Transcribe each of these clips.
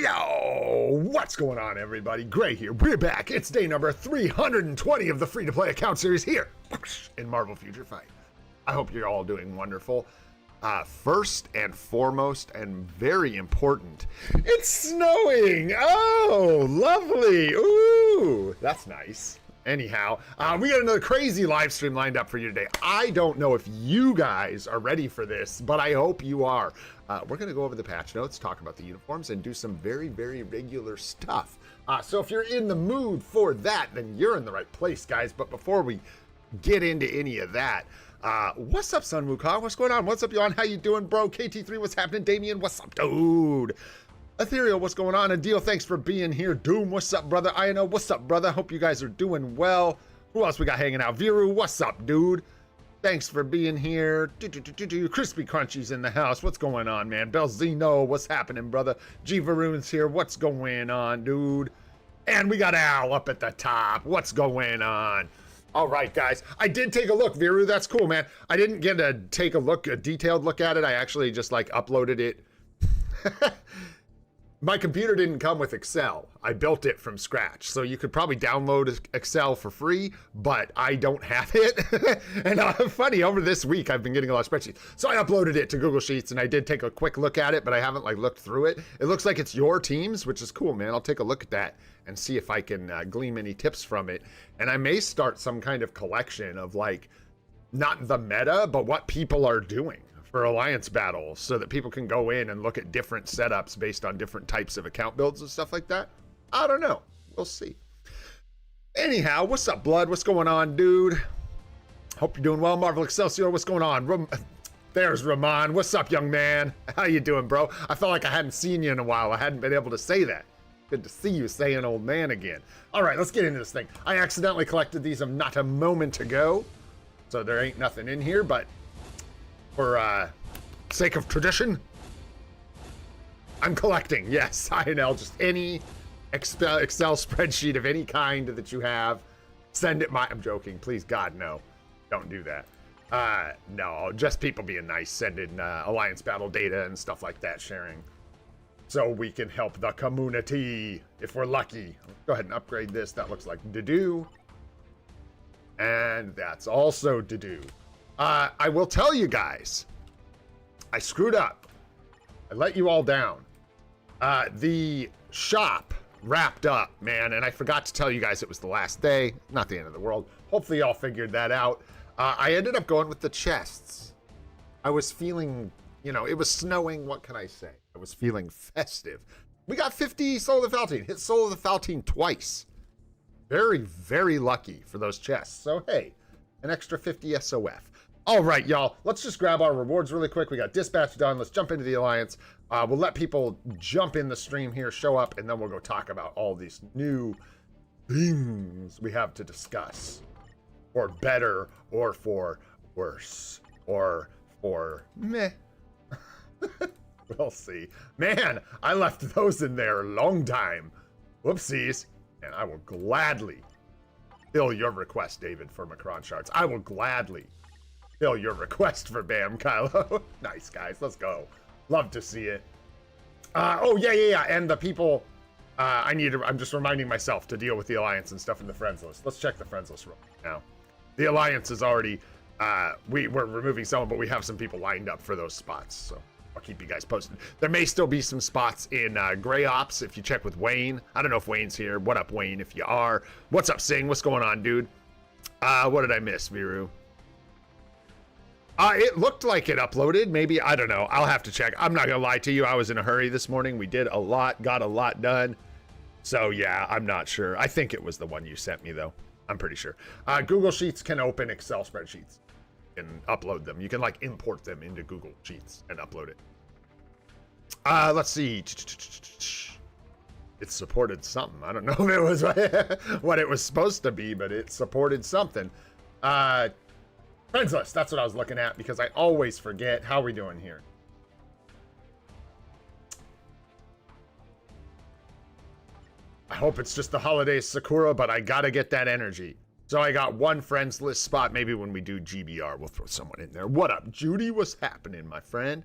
Yo, what's going on, everybody? Gray here. We're back. It's day number 320 of the free-to-play account series here in Marvel Future Fight. I hope you're all doing wonderful. First and foremost, and very important, it's snowing. Oh, lovely. Ooh, that's nice. Anyhow, we got another crazy live stream lined up for you today. I don't know if you guys are ready for this, but I hope you are. We're going to go over the patch notes, talk about the uniforms, and do some very, very regular stuff. So if you're in the mood for that, then you're in the right place, guys. But before we get into any of that, what's up, Sun Wukong? What's going on? What's up, Yon? How you doing, bro? KT3, what's happening? Damien, what's up, dude? Ethereal, what's going on? Adil, thanks for being here. Doom, what's up, brother? Ino, what's up, brother? Hope you guys are doing well. Who else we got hanging out? Viru, what's up, dude? Thanks for being here. Crispy Crunchy's in the house. What's going on, man? Belzino, what's happening, brother? G Varoon's here. What's going on, dude? And we got Al up at the top. What's going on? All right, guys. I did take a look, Viru. That's cool, man. I didn't get to take a look, a detailed look at it. I actually just like uploaded it. My computer didn't come with Excel. I built it from scratch. So you could probably download Excel for free, but I don't have it. And funny, over this week, I've been getting a lot of spreadsheets. So I uploaded it to Google Sheets and I did take a quick look at it, but I haven't like looked through it. It looks like it's your teams, which is cool, man. I'll take a look at that and see if I can glean any tips from it. And I may start some kind of collection of like, not the meta, but what people are doing for alliance battles so that people can go in and look at different setups based on different types of account builds and stuff like that. I don't know. We'll see. Anyhow, what's up, Blood? What's going on, dude? Hope you're doing well. Marvel Excelsior, what's going on? There's Rahman. What's up, young man? How you doing, bro? I felt like I hadn't seen you in a while. I hadn't been able to say that. Good to see you saying old man again. All right, let's get into this thing. I accidentally collected these not a moment ago, so there ain't nothing in here, but for sake of tradition, I'm collecting. Yes, I know. Just any Excel spreadsheet of any kind that you have, send it I'm joking. Please, God, no. Don't do that. No, just people being nice, sending Alliance battle data and stuff like that, sharing. So we can help the community if we're lucky. Go ahead and upgrade this. That looks like Dedu. And that's also Dedu. I will tell you guys, I screwed up. I let you all down. The shop wrapped up, man, and I forgot to tell you guys it was the last day. Not the end of the world. Hopefully y'all figured that out. I ended up going with the chests. I was feeling, you know, it was snowing. What can I say? I was feeling festive. We got 50 Soul of the Faltine. Hit Soul of the Faltine twice. Very, very lucky for those chests. So, hey, an extra 50 SOF. All right, y'all, let's just grab our rewards really quick. We got dispatch done. Let's jump into the Alliance. We'll let people jump in the stream here, show up, and then we'll go talk about all these new things we have to discuss. For better, or for worse, or for meh. We'll see. Man, I left those in there a long time. Whoopsies. And I will gladly fill your request, David, for Macron shards. I will gladly fill your request for Bam, Kylo. Nice, guys. Let's go. Love to see it. Oh, yeah. And the people, I'm just reminding myself to deal with the Alliance and stuff in the friends list. Let's check the friends list right now. The Alliance is already, we're removing some, but we have some people lined up for those spots. So I'll keep you guys posted. There may still be some spots in Gray Ops if you check with Wayne. I don't know if Wayne's here. What up, Wayne, if you are? What's up, Sing? What's going on, dude? What did I miss, Viru? It looked like it uploaded. Maybe, I don't know. I'll have to check. I'm not gonna lie to you. I was in a hurry this morning. We did a lot, got a lot done. So yeah, I'm not sure. I think it was the one you sent me though. I'm pretty sure. Google Sheets can open Excel spreadsheets and upload them. You can like import them into Google Sheets and upload it. Let's see. It supported something. I don't know if it was what it was supposed to be, but it supported something. Friends list, that's what I was looking at because I always forget. How are we doing here? I hope it's just the holidays, Sakura, but I gotta get that energy. So I got one friends list spot. Maybe when we do GBR, we'll throw someone in there. What up, Judy? What's happening, my friend?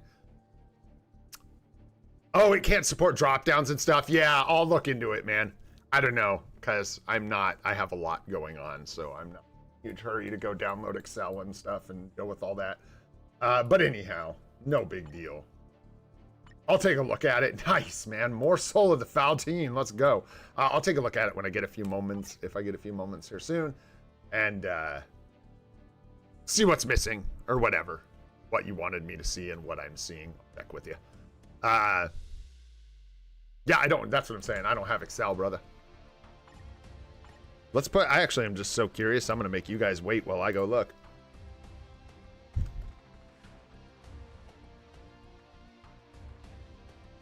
Oh, it can't support drop downs and stuff. Yeah, I'll look into it, man. I don't know, because I have a lot going on, so I'm not in a huge hurry to go download Excel and stuff and go with all that. But anyhow, no big deal. I'll take a look at it. Nice, man. More Soul of the Foul Team. Let's go. I'll take a look at it when I get a few moments, if I get a few moments here soon, and see what's missing, or whatever. What you wanted me to see and what I'm seeing. I'll check with you. Yeah, I don't, that's what I'm saying. I don't have Excel, brother. Let's put, I actually am just so curious. I'm going to make you guys wait while I go look.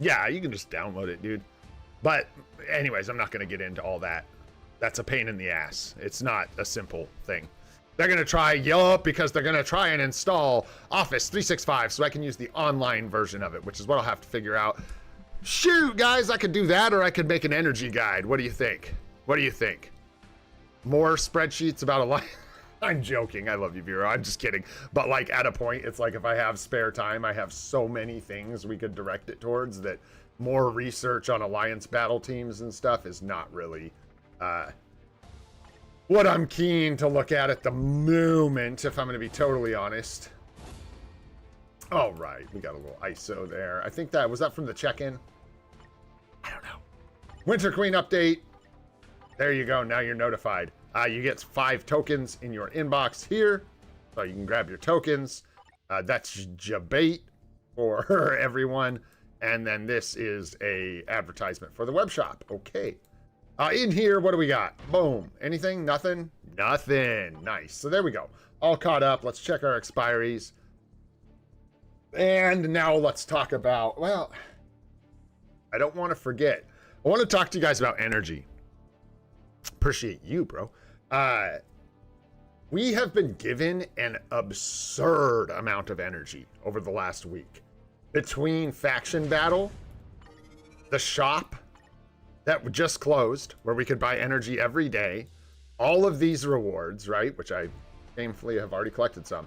Yeah, you can just download it, dude. But anyways, I'm not going to get into all that. That's a pain in the ass. It's not a simple thing. They're going to try, because they're going to try and install Office 365 so I can use the online version of it, which is what I'll have to figure out. Shoot, guys, I could do that, or I could make an energy guide. What do you think? What do you think? More spreadsheets about a life? I'm joking. I love you, Vero. I'm just kidding. But like at a point, it's like if I have spare time, I have so many things we could direct it towards that more research on alliance battle teams and stuff is not really what I'm keen to look at the moment, if I'm going to be totally honest. All right, we got a little ISO there. I think that was that from the check-in. I don't know. Winter Queen update. There you go. Now you're notified. You get 5 tokens in your inbox here, so you can grab your tokens. That's Jabate for everyone, and then this is a advertisement for the web shop. Okay. In here, what do we got? Boom. Anything? Nothing? Nothing. Nice. So there we go. All caught up. Let's check our expiries. And now let's talk about, well, I don't want to forget. I want to talk to you guys about energy. Appreciate you, bro. We have been given an absurd amount of energy over the last week. Between Faction Battle, the shop that just closed, where we could buy energy every day, all of these rewards, right, which I shamefully have already collected some.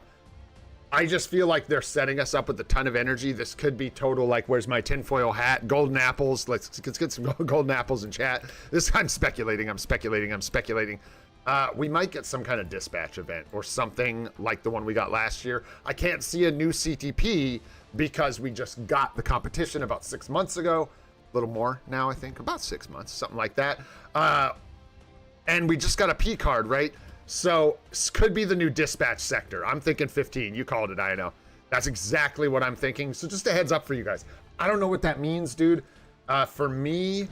I just feel like they're setting us up with a ton of energy. This could be total, like, where's my tinfoil hat? Golden apples. Let's get some golden apples in chat. I'm speculating. We might get some kind of dispatch event or something like the one we got last year. I can't see a new CTP because we just got the competition about 6 months ago. A little more now, I think. About 6 months, something like that. And we just got a P card, right? So this could be the new dispatch sector. I'm thinking 15. You called it, I know. That's exactly what I'm thinking. So just a heads up for you guys. I don't know what that means, dude. For me,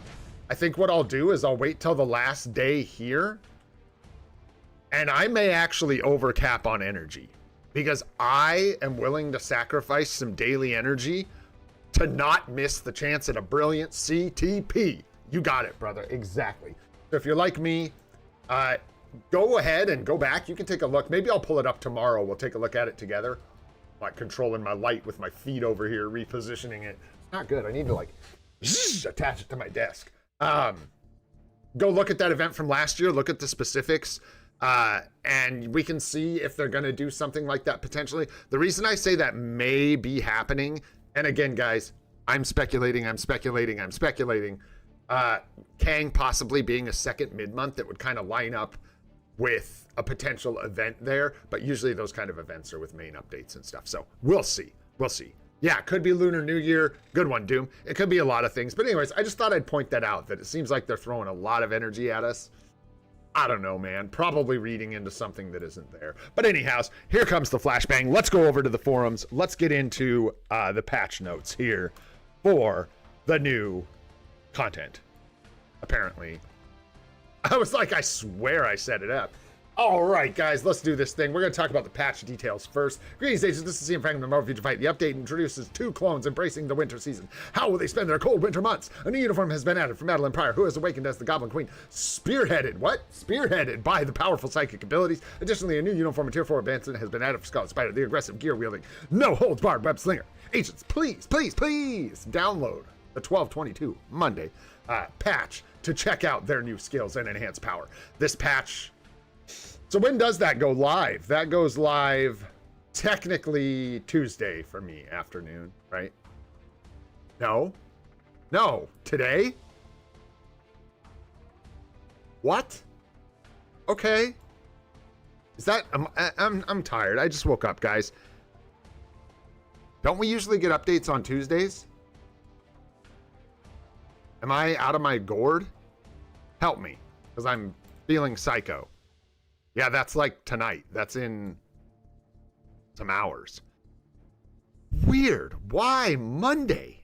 I think what I'll do is I'll wait till the last day here. And I may actually overcap on energy. Because I am willing to sacrifice some daily energy to not miss the chance at a brilliant CTP. You got it, brother. Exactly. So if you're like me, go ahead and go back. You can take a look. Maybe I'll pull it up tomorrow. We'll take a look at it together. I'm like controlling my light with my feet over here, repositioning it. It's not good. I need to like attach it to my desk. Go look at that event from last year. Look at the specifics. And we can see if they're going to do something like that potentially. The reason I say that may be happening, and again, guys, I'm speculating. Kang possibly being a second mid-month that would kind of line up with a potential event there, but usually those kind of events are with main updates and stuff. So we'll see. Yeah, it could be Lunar New Year. Good one, Doom. It could be a lot of things. But anyways, I just thought I'd point that out, that it seems like they're throwing a lot of energy at us. I don't know, man. Probably reading into something that isn't there. But anyhow, here comes the flashbang. Let's go over to the forums. Let's get into the patch notes here for the new content. Apparently. I was like, I swear I set it up. All right, guys, let's do this thing. We're going to talk about the patch details first. Greetings, agents. This is CM Franklin from Marvel Future Fight. The update introduces 2 clones embracing the winter season. How will they spend their cold winter months? A new uniform has been added for Madeline Pryor, who has awakened as the Goblin Queen. Spearheaded by the powerful psychic abilities. Additionally, a new uniform and Tier 4 advancement has been added for Scarlet Spider, the aggressive gear-wielding, no-holds-barred web slinger. Agents, please download the 12/22 Monday patch to check out their new skills and enhanced power. This patch... So when does that go live? That goes live technically Tuesday for me, afternoon, right? No? No, today? What? Okay. Is that... I'm tired. I just woke up, guys. Don't we usually get updates on Tuesdays? Am I out of my gourd? Help me, because I'm feeling psycho. Yeah, that's like tonight. That's in some hours. Weird. Why Monday?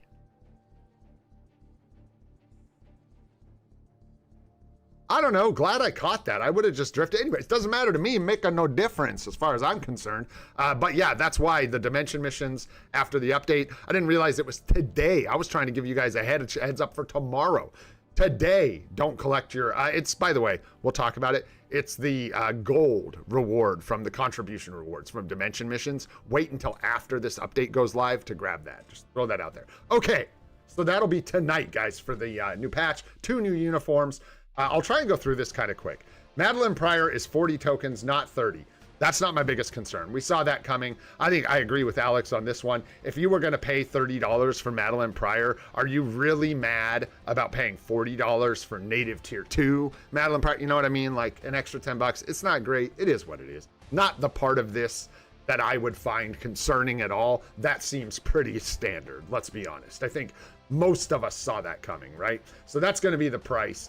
I don't know. Glad I caught that. I would have just drifted. Anyways, doesn't matter to me. Make no difference as far as I'm concerned. But yeah, that's why the Dimension missions after the update, I didn't realize it was today. I was trying to give you guys a heads up for tomorrow. Today, don't collect your... it's, by the way, we'll talk about it. It's the gold reward from the contribution rewards from Dimension missions. Wait until after this update goes live to grab that. Just throw that out there. Okay, so that'll be tonight, guys, for the new patch. 2 new uniforms. I'll try and go through this kind of quick. Madeline Pryor is 40 tokens, not 30. That's not my biggest concern. We saw that coming. I think I agree with Alex on this one. If you were going to pay $30 for Madeline Pryor, are you really mad about paying $40 for native tier 2 Madeline Pryor? You know what I mean? Like an extra 10 bucks. It's not great. It is what it is. Not the part of this that I would find concerning at all. That seems pretty standard. Let's be honest. I think most of us saw that coming, right? So that's going to be the price.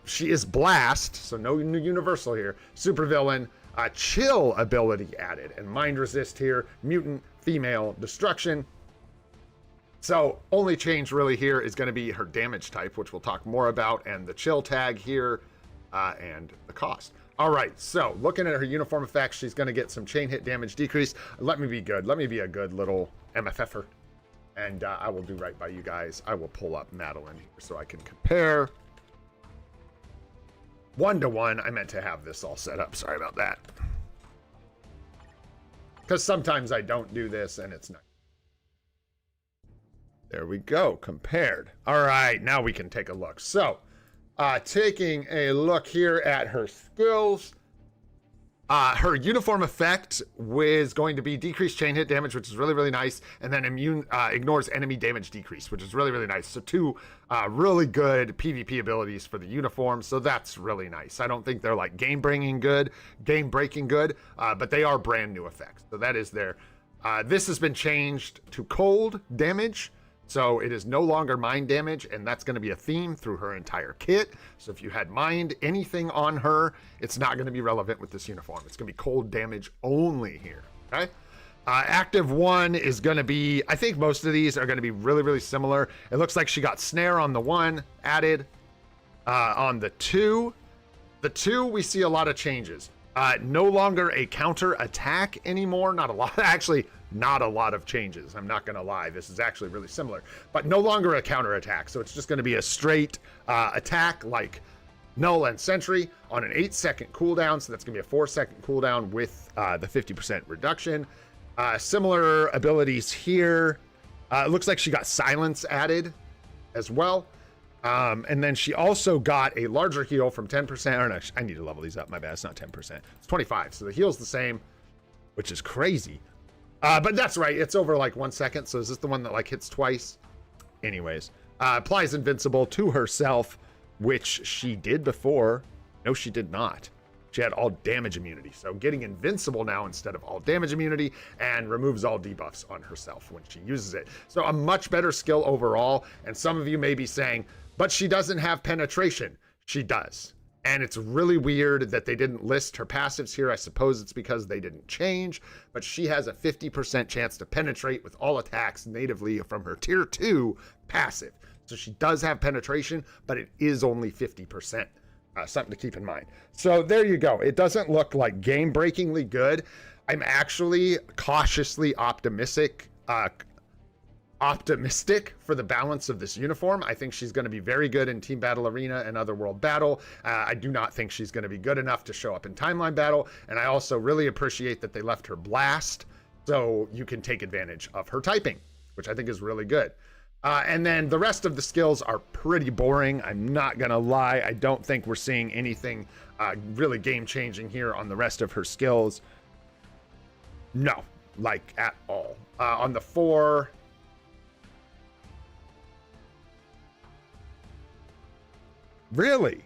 She is Blast, so no new universal here. Supervillain, chill ability added, and mind resist here. Mutant, female, destruction. So only change really here is going to be her damage type, which we'll talk more about, and the chill tag here, and the cost. All right, so looking at her uniform effects, she's going to get some chain hit damage decrease. Let me be good. Let me be a good little MFFer, and I will do right by you guys. I will pull up Madeline here so I can compare. 1-to-1. I meant to have this all set up. Sorry about that. Because sometimes I don't do this and it's not. There we go. Compared. All right. Now we can take a look. So, taking a look here at her skills. Her uniform effect was going to be decreased chain hit damage, which is really, really nice. And then immune ignores enemy damage decrease, which is really, really nice. So 2 really good PvP abilities for the uniform. So that's really nice. I don't think they're like game-breaking good, but they are brand new effects. So that is there. This has been changed to cold damage. So it is no longer mind damage, and that's going to be a theme through her entire kit. So if you had mind anything on her, it's not going to be relevant with this uniform. It's going to be cold damage only here, okay? Active 1 is going to be, I think most of these are going to be really, really similar. It looks like she got snare on the 1 added. On the 2, we see a lot of changes. No longer a counter attack anymore. Not a lot, actually. Not a lot of changes. I'm not going to lie. This is actually really similar, but no longer a counter attack. So it's just going to be a straight attack like Null and Sentry on an 8-second cooldown. So that's going to be a 4-second cooldown with the 50% reduction. Similar abilities here. It looks like she got Silence added as well. And then she also got a larger heal from 10%. Or no, I need to level these up. My bad. It's not 10%. It's 25. So the heal's the same, which is crazy. But that's right. It's over like 1 second. So is this the one that like hits twice? Anyways, applies invincible to herself, which she did before. No, she did not. She had all damage immunity. So getting invincible now instead of all damage immunity, and removes all debuffs on herself when she uses it. So a much better skill overall. And some of you may be saying, but she doesn't have penetration. She does. And it's really weird that they didn't list her passives here. I suppose it's because they didn't change, but she has a 50% chance to penetrate with all attacks natively from her tier 2 passive. So she does have penetration, but it is only 50%. Something to keep in mind. So there you go. It doesn't look like game-breakingly good. I'm actually cautiously optimistic for the balance of this uniform. I think she's going to be very good in Team Battle Arena and Otherworld Battle. I do not think she's going to be good enough to show up in Timeline Battle. And I also really appreciate that they left her Blast so you can take advantage of her typing, which I think is really good. And then the rest of the skills are pretty boring. I'm not going to lie. I don't think we're seeing anything really game-changing here on the rest of her skills. No, like at all. On the 4... Really?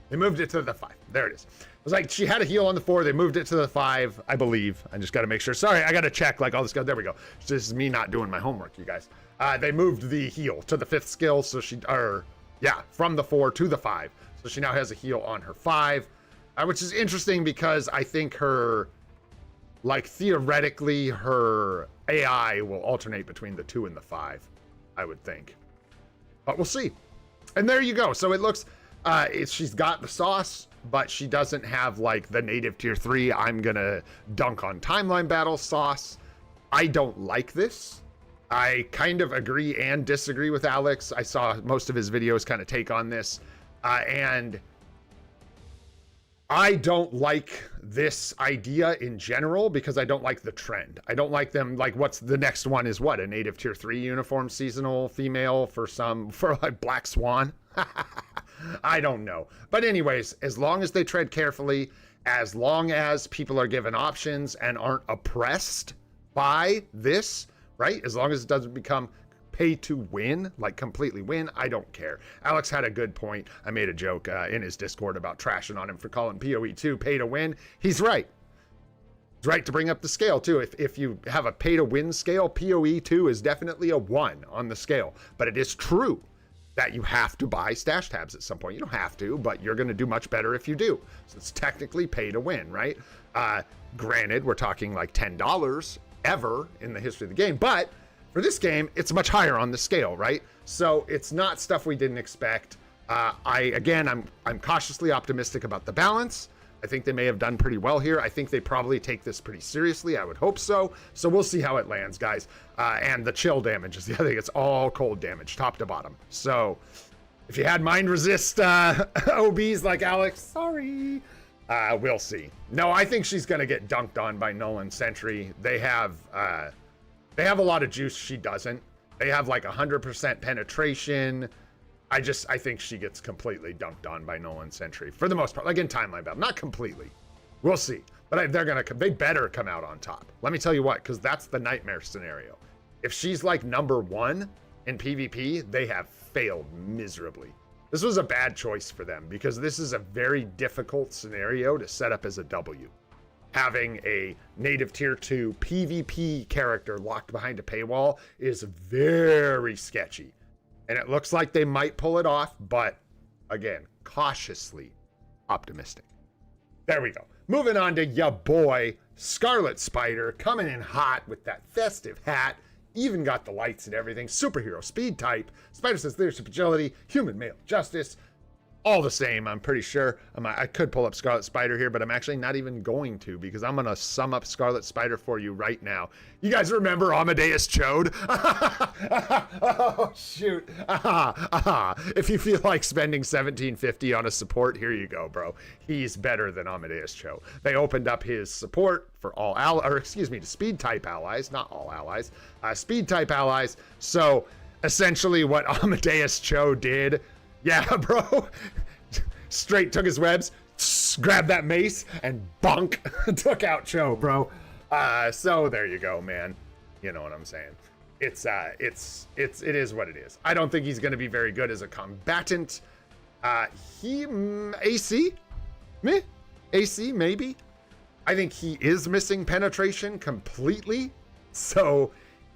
They moved it to the 5. There it is. It was like she had a heal on the 4. They moved it to the 5, I believe. I just got to make sure. Sorry, I got to check like all this stuff. There we go. This is me not doing my homework, you guys. They moved the heal to the 5th skill. So from the 4 to the 5. So she now has a heal on her 5, which is interesting because I think theoretically, her AI will alternate between the 2 and the 5, I would think. But we'll see. And there you go. So it looks, she's got the sauce, but she doesn't have like the native tier 3, I'm gonna dunk on timeline battle sauce. I don't like this. I kind of agree and disagree with Alex. I saw most of his videos kind of take on this. And I don't like this idea in general because I don't like the trend. I don't like them, like what's the next one is what? A native tier 3 uniform seasonal female for like Black Swan? I don't know. But anyways, as long as they tread carefully, as long as people are given options and aren't oppressed by this, right? As long as it doesn't become pay to win, like completely win, I don't care. Alex had a good point. I made a joke in his Discord about trashing on him for calling PoE 2 pay to win. He's right. He's right to bring up the scale too. If you have a pay to win scale, PoE 2 is definitely a 1 on the scale. But it is true that you have to buy stash tabs at some point. You don't have to, but you're going to do much better if you do. So it's technically pay to win, right? Granted, we're talking like $10 ever in the history of the game, but for this game, it's much higher on the scale, right? So it's not stuff we didn't expect. I'm cautiously optimistic about the balance. I think they may have done pretty well here. I think they probably take this pretty seriously. I would hope so. So we'll see how it lands, guys. And the chill damage is the other thing. It's all cold damage, top to bottom. So if you had mind resist OBs like Alex, sorry. We'll see. No, I think she's going to get dunked on by Nolan Sentry. They have a lot of juice. She doesn't. They have like 100% penetration. I think she gets completely dunked on by Nolan Sentry for the most part, like in timeline battle, not completely. We'll see, but they better come out on top. Let me tell you what, because that's the nightmare scenario. If she's like number 1 in PvP, they have failed miserably. This was a bad choice for them because this is a very difficult scenario to set up as a W. Having a native tier 2 PvP character locked behind a paywall is very sketchy. And it looks like they might pull it off, but again, cautiously optimistic. There we go. Moving on to ya boy, Scarlet Spider, coming in hot with that festive hat. Even got the lights and everything. Superhero, speed type. Spider says leadership, agility, human, male, justice. All the same, I'm pretty sure. I could pull up Scarlet Spider here, but I'm actually not even going to because I'm going to sum up Scarlet Spider for you right now. You guys remember Amadeus Chode? Oh, shoot. If you feel like spending $17.50 on a support, here you go, bro. He's better than Amadeus Cho. They opened up his support for all to speed type allies, not all allies, speed type allies. So essentially what Amadeus Cho did, yeah, bro. Straight took his webs, grabbed that mace, and bonk, took out Cho, bro. So there you go, man. You know what I'm saying? It is what it is. I don't think he's going to be very good as a combatant. AC? Meh? AC, maybe? I think he is missing penetration completely. So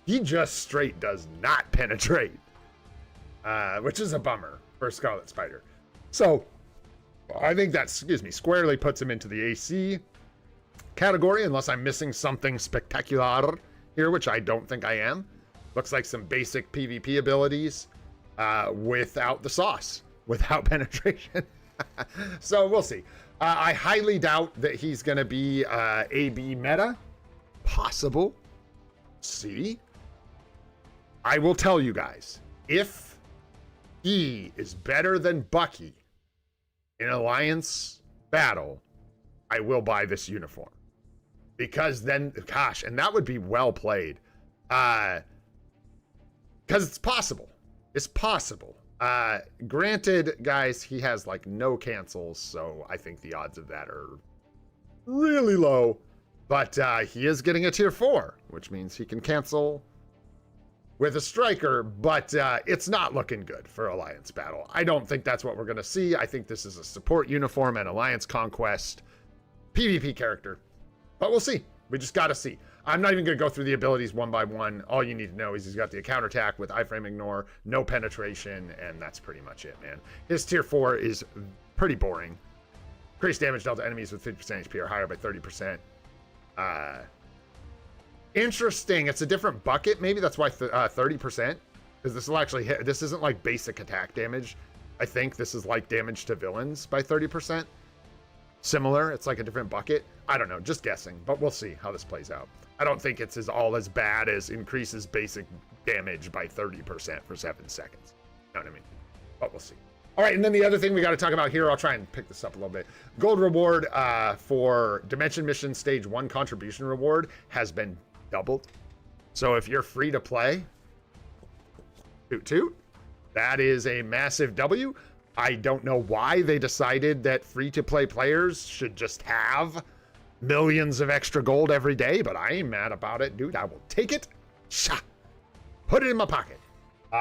he just straight does not penetrate. Which is a bummer for Scarlet Spider. So I think that, squarely puts him into the AC category, unless I'm missing something spectacular here, which I don't think I am. Looks like some basic PvP abilities without the sauce, without penetration. So we'll see. I highly doubt that he's going to be AB meta. Possible. See? I will tell you guys, if he is better than Bucky in Alliance battle, I will buy this uniform. Because then, gosh, and that would be well played. Because it's possible. It's possible. Granted, guys, he has like no cancels, so I think the odds of that are really low. But he is getting a tier 4, which means he can cancel with a striker, but it's not looking good for Alliance Battle. I don't think that's what we're going to see. I think this is a support uniform and Alliance Conquest PvP character, but we'll see. We just got to see. I'm not even going to go through the abilities one by one. All you need to know is he's got the counterattack with iframe ignore, no penetration, and that's pretty much it, man. His tier 4 is pretty boring. Increased damage dealt to enemies with 50% HP or higher by 30%. Interesting. It's a different bucket, maybe. That's why 30%. Because this will actually hit. This isn't like basic attack damage. I think this is like damage to villains by 30%. Similar. It's like a different bucket. I don't know. Just guessing. But we'll see how this plays out. I don't think it's all as bad as increases basic damage by 30% for 7 seconds. You know what I mean? But we'll see. All right, and then the other thing we got to talk about here, I'll try and pick this up a little bit. Gold reward for Dimension Mission Stage 1 contribution reward has been doubled. So if you're free to play, toot toot, that is a massive W. I don't know why they decided that free to play players should just have millions of extra gold every day, but I ain't mad about it, dude. I will take it, put it in my pocket.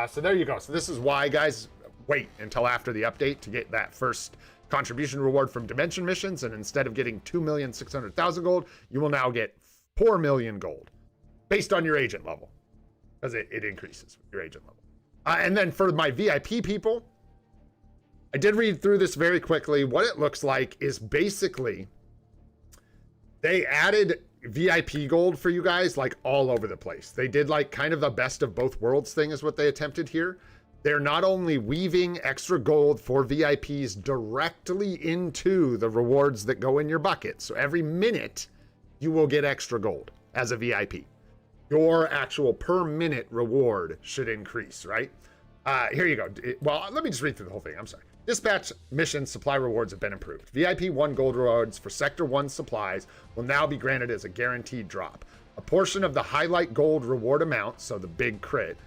So there you go. So this is why, guys, wait until after the update to get that first contribution reward from Dimension Missions, and instead of getting 2,600,000 gold, you will now get 4 million gold based on your agent level, because it increases with your agent level. And then for my VIP people, I did read through this very quickly. What it looks like is basically they added VIP gold for you guys like all over the place. They did like kind of the best of both worlds thing is what they attempted here. They're not only weaving extra gold for VIPs directly into the rewards that go in your bucket. So every minute you will get extra gold as a VIP. Your actual per minute reward should increase, right? Here you go. Well, let me just read through the whole thing. I'm sorry. Dispatch mission supply rewards have been improved. VIP 1 gold rewards for Sector 1 supplies will now be granted as a guaranteed drop. A portion of the highlight gold reward amount, so the big crit,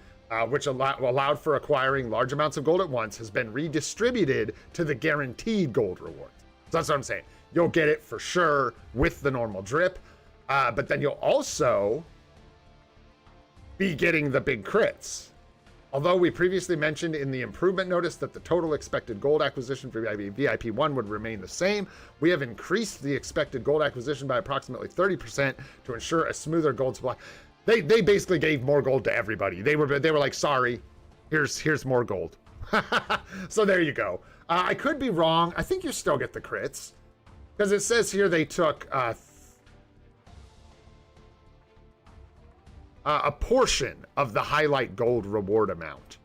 which allowed for acquiring large amounts of gold at once, has been redistributed to the guaranteed gold rewards. So that's what I'm saying. You'll get it for sure with the normal drip, but then you'll also be getting the big crits. Although we previously mentioned in the improvement notice that the total expected gold acquisition for VIP 1 would remain the same, we have increased the expected gold acquisition by approximately 30% to ensure a smoother gold supply. They basically gave more gold to everybody. They were like, sorry, here's more gold. So there you go. I could be wrong. I think you still get the crits, because it says here they took a portion of the highlight gold reward amount,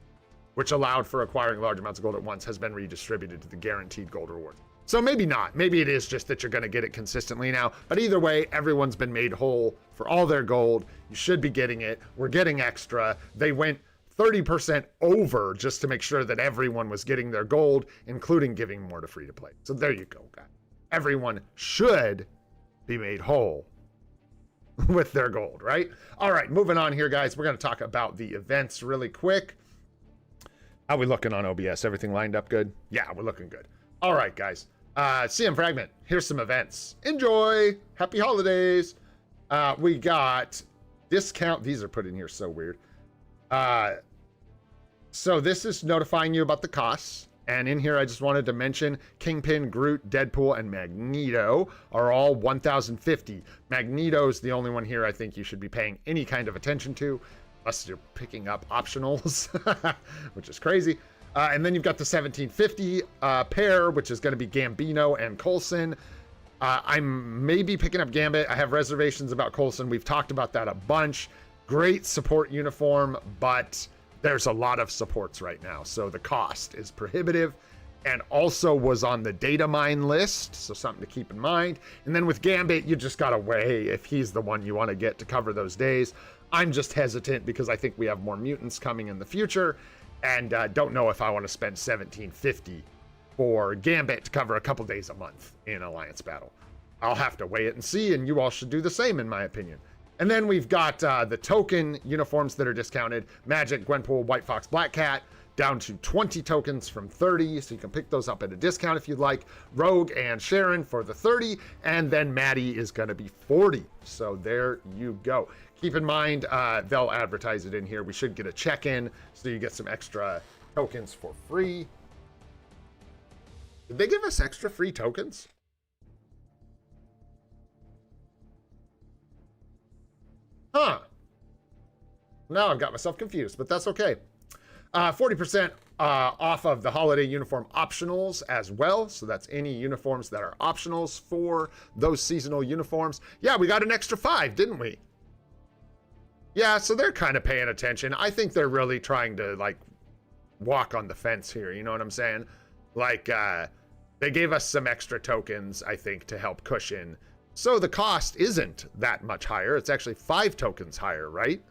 which allowed for acquiring large amounts of gold at once, has been redistributed to the guaranteed gold reward. So maybe not. Maybe it is just that you're going to get it consistently now. But either way, everyone's been made whole for all their gold. You should be getting it. We're getting extra. They went 30% over just to make sure that everyone was getting their gold, including giving more to free to play. So there you go, guys. Everyone should be made whole with their gold, right? All right, moving on here, guys. We're going to talk about the events really quick. How we looking on OBS? Everything lined up good? Yeah, we're looking good. All right, guys. CM Fragment, here's some events. Enjoy. Happy holidays. We got discount. These are put in here so weird. So this is notifying you about the costs. And in here, I just wanted to mention Kingpin, Groot, Deadpool, and Magneto are all 1,050. Magneto's the only one here I think you should be paying any kind of attention to, unless you're picking up optionals, which is crazy. And then you've got the 1,750 pair, which is going to be Gambino and Coulson. I'm maybe picking up Gambit. I have reservations about Coulson. We've talked about that a bunch. Great support uniform, but there's a lot of supports right now, so the cost is prohibitive, and also was on the data mine list, so something to keep in mind. And then with Gambit, you just gotta weigh if he's the one you want to get to cover those days. I'm just hesitant because I think we have more mutants coming in the future, and don't know if I want to spend 1,750 for Gambit to cover a couple days a month in Alliance Battle. I'll have to weigh it and see, and you all should do the same, in my opinion. And then we've got the token uniforms that are discounted. Magic, Gwenpool, White Fox, Black Cat, down to 20 tokens from 30, so you can pick those up at a discount if you'd like. Rogue and Sharon for the 30, and then Maddie is going to be 40. So there you go. Keep in mind, they'll advertise it in here. We should get a check-in, so you get some extra tokens for free. Did they give us extra free tokens? Huh. Now I've got myself confused, but that's okay. 40% off of the holiday uniform optionals as well. So that's any uniforms that are optionals for those seasonal uniforms. Yeah, we got an extra 5, didn't we? Yeah, so they're kind of paying attention. I think they're really trying to, like, walk on the fence here. You know what I'm saying? Like, they gave us some extra tokens, I think, to help cushion. So the cost isn't that much higher. It's actually 5 tokens higher, right?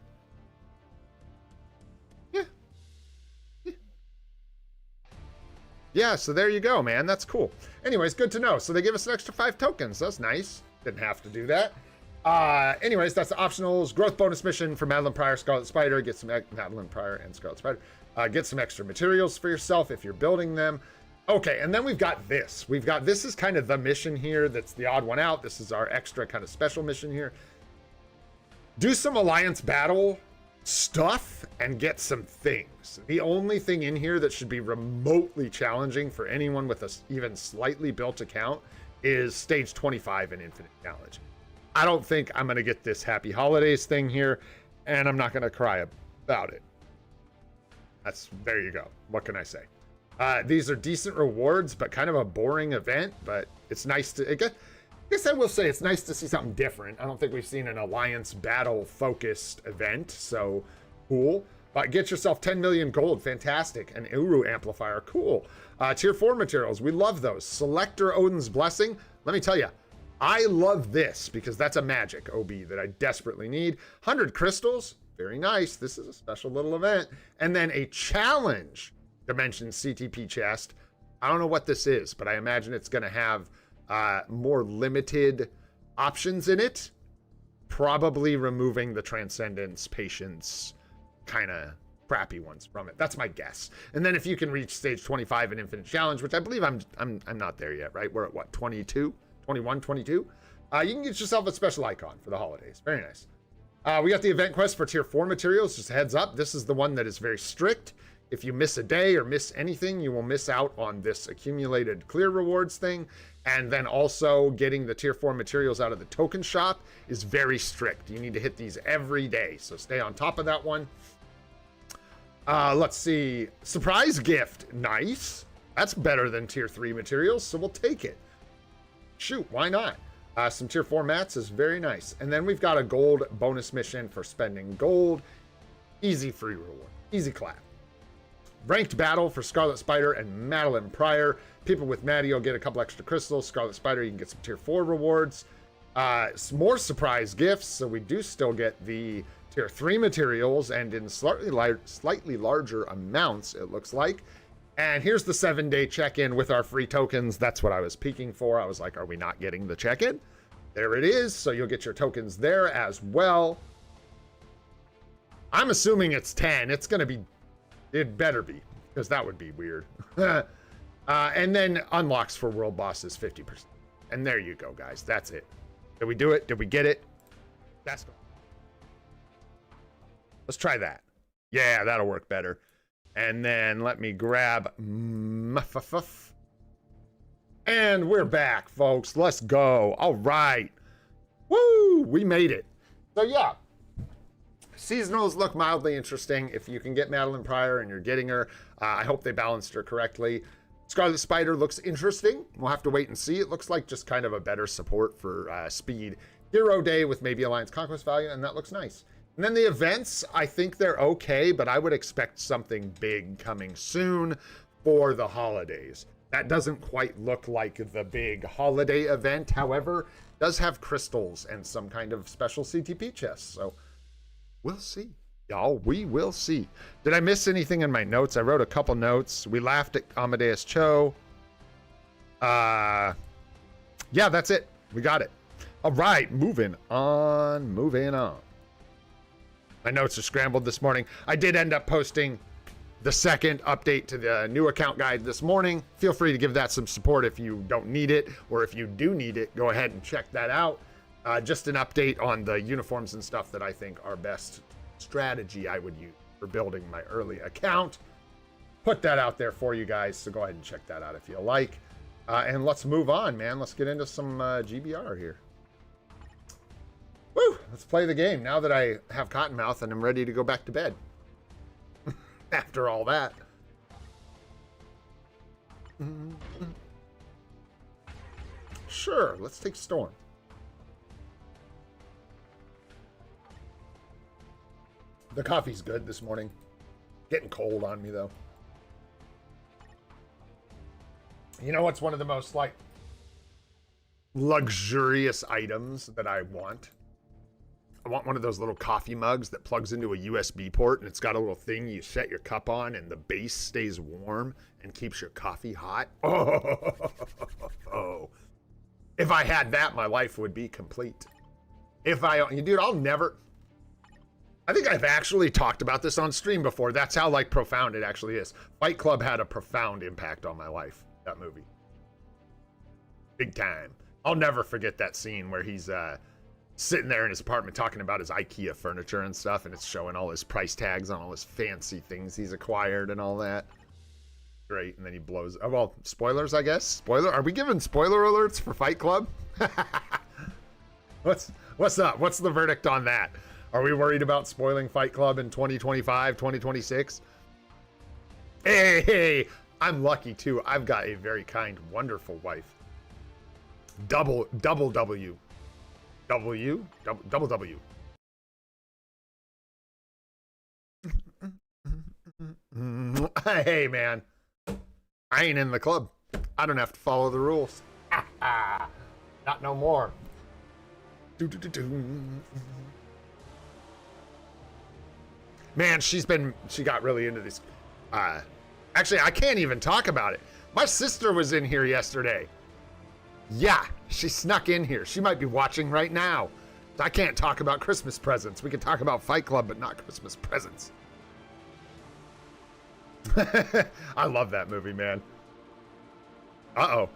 Yeah, so there you go, man. That's cool. Anyways, good to know. So they give us an extra 5 tokens. That's nice. Didn't have to do that. Anyways, that's the optionals. Growth bonus mission for Madeline Pryor, Scarlet Spider. Get some Madeline Pryor and Scarlet Spider. Get some extra materials for yourself if you're building them. Okay, and then we've got this. This is kind of the mission here. That's the odd one out. This is our extra kind of special mission here. Do some alliance battle stuff and get some things. The only thing in here that should be remotely challenging for anyone with a even slightly built account is stage 25 in Infinite Challenge. I don't think I'm going to get this Happy Holidays thing here, and I'm not going to cry about it. There you go. What can I say? These are decent rewards, but kind of a boring event, but it's nice to, I guess I will say it's nice to see something different. I don't think we've seen an alliance battle focused event, so cool. But get yourself 10 million gold, fantastic. An Uru amplifier, cool. Tier 4 materials, we love those. Selector Odin's Blessing, let me tell you, I love this because that's a magic OB that I desperately need. 100 crystals, very nice. This is a special little event. And then a challenge dimension CTP chest. I don't know what this is, but I imagine it's going to have more limited options in it, probably removing the Transcendence, Patience, kind of crappy ones from it. That's my guess. And then if you can reach stage 25 in Infinite Challenge, which I believe I'm not there yet, right? We're at what, 22, 21, 22? You can get yourself a special icon for the holidays. Very nice. We got the event quest for tier 4 materials. Just a heads up, this is the one that is very strict. If you miss a day or miss anything, you will miss out on this accumulated clear rewards thing. And then also getting the tier 4 materials out of the token shop is very strict. You need to hit these every day, so stay on top of that one. Let's see. Surprise gift. Nice. That's better than tier 3 materials, so we'll take it. Shoot, why not? Some tier 4 mats is very nice. And then we've got a gold bonus mission for spending gold. Easy free reward. Easy clap. Ranked battle for Scarlet Spider and Madeline Pryor. People with Maddie will get a couple extra crystals. Scarlet Spider, you can get some tier 4 rewards. Some more surprise gifts. So we do still get the tier 3 materials and in slightly larger amounts, it looks like. And here's the 7-day check-in with our free tokens. That's what I was peeking for. I was like, are we not getting the check-in? There it is. So you'll get your tokens there as well. I'm assuming it's 10. It's going to be, it better be, because that would be weird. And then unlocks for world bosses 50%. And there you go, guys. That's it. Did we do it? Did we get it? That's good. Let's try that. Yeah, that'll work better. And then let me grab Muff. And we're back, folks. Let's go. All right. Woo! We made it. So yeah. Seasonals look mildly interesting. If you can get Madeline Pryor and you're getting her, I hope they balanced her correctly. Scarlet Spider looks interesting. We'll have to wait and see. It looks like just kind of a better support for speed. Hero Day with maybe Alliance Conquest value, and that looks nice. And then the events, I think they're okay, but I would expect something big coming soon for the holidays. That doesn't quite look like the big holiday event. However, it does have crystals and some kind of special CTP chests. So we'll see. Y'all, we will see. Did I miss anything in my notes? I wrote a couple notes. We laughed at Amadeus Cho. Yeah, that's it. We got it. All right, moving on. My notes are scrambled this morning. I did end up posting the second update to the new account guide this morning. Feel free to give that some support if you don't need it, or if you do need it, go ahead and check that out. Just an update on the uniforms and stuff that I think are best strategy I would use for building my early account. Put that out there for you guys, so go ahead and check that out if you like. And let's move on, man. Let's get into some GBR here. Woo! Let's play the game now that I have Cottonmouth and I'm ready to go back to bed. After all that. Sure, let's take Storm. The coffee's good this morning. Getting cold on me, though. You know what's one of the most, like, luxurious items that I want? I want one of those little coffee mugs that plugs into a USB port, and it's got a little thing you set your cup on, and the base stays warm and keeps your coffee hot. Oh. If I had that, my life would be complete. Dude, I'll never... I think I've actually talked about this on stream before. That's how, like, profound it actually is. Fight Club had a profound impact on my life, that movie. Big time. I'll never forget that scene where he's sitting there in his apartment talking about his IKEA furniture and stuff, and it's showing all his price tags on all his fancy things he's acquired and all that. Great, and then he blows... Oh, well, spoilers, I guess? Spoiler? Are we giving spoiler alerts for Fight Club? What's up? What's the verdict on that? Are we worried about spoiling Fight Club in 2025, 2026? Hey, I'm lucky too. I've got a very kind, wonderful wife. Double W. Double W. Hey, man. I ain't in the club. I don't have to follow the rules. Not no more. Man, she got really into this. Actually, I can't even talk about it. My sister was in here yesterday. Yeah, she snuck in here. She might be watching right now. I can't talk about Christmas presents. We can talk about Fight Club, but not Christmas presents. I love that movie, man. Uh-oh.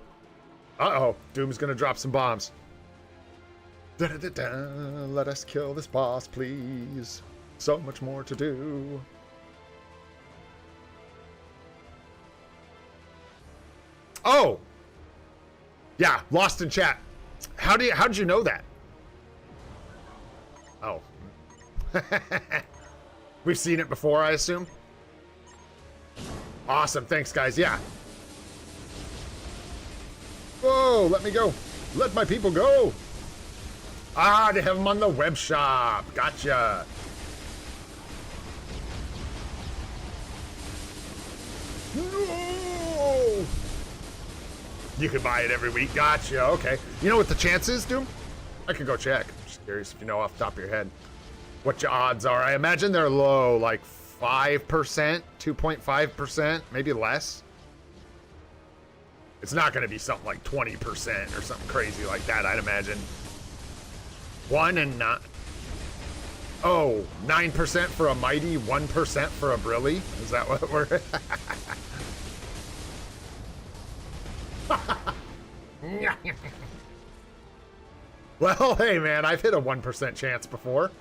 Uh-oh. Doom's gonna drop some bombs. Da-da-da-da. Let us kill this boss, please. So much more to do. Oh! Yeah, lost in chat. How did you know that? Oh. We've seen it before, I assume? Awesome, thanks guys, yeah. Whoa, let me go. Let my people go. Ah, they have them on the web shop. Gotcha. No! You can buy it every week. Gotcha, okay. You know what the chance is, Doom? I could go check. I'm just curious if you know off the top of your head what your odds are. I imagine they're low, like 5%, 2.5%, maybe less. It's not going to be something like 20% or something crazy like that, I'd imagine. 9% for a Mighty, 1% for a Brilly. Is that what we're... Well, hey man, I've hit a 1% chance before.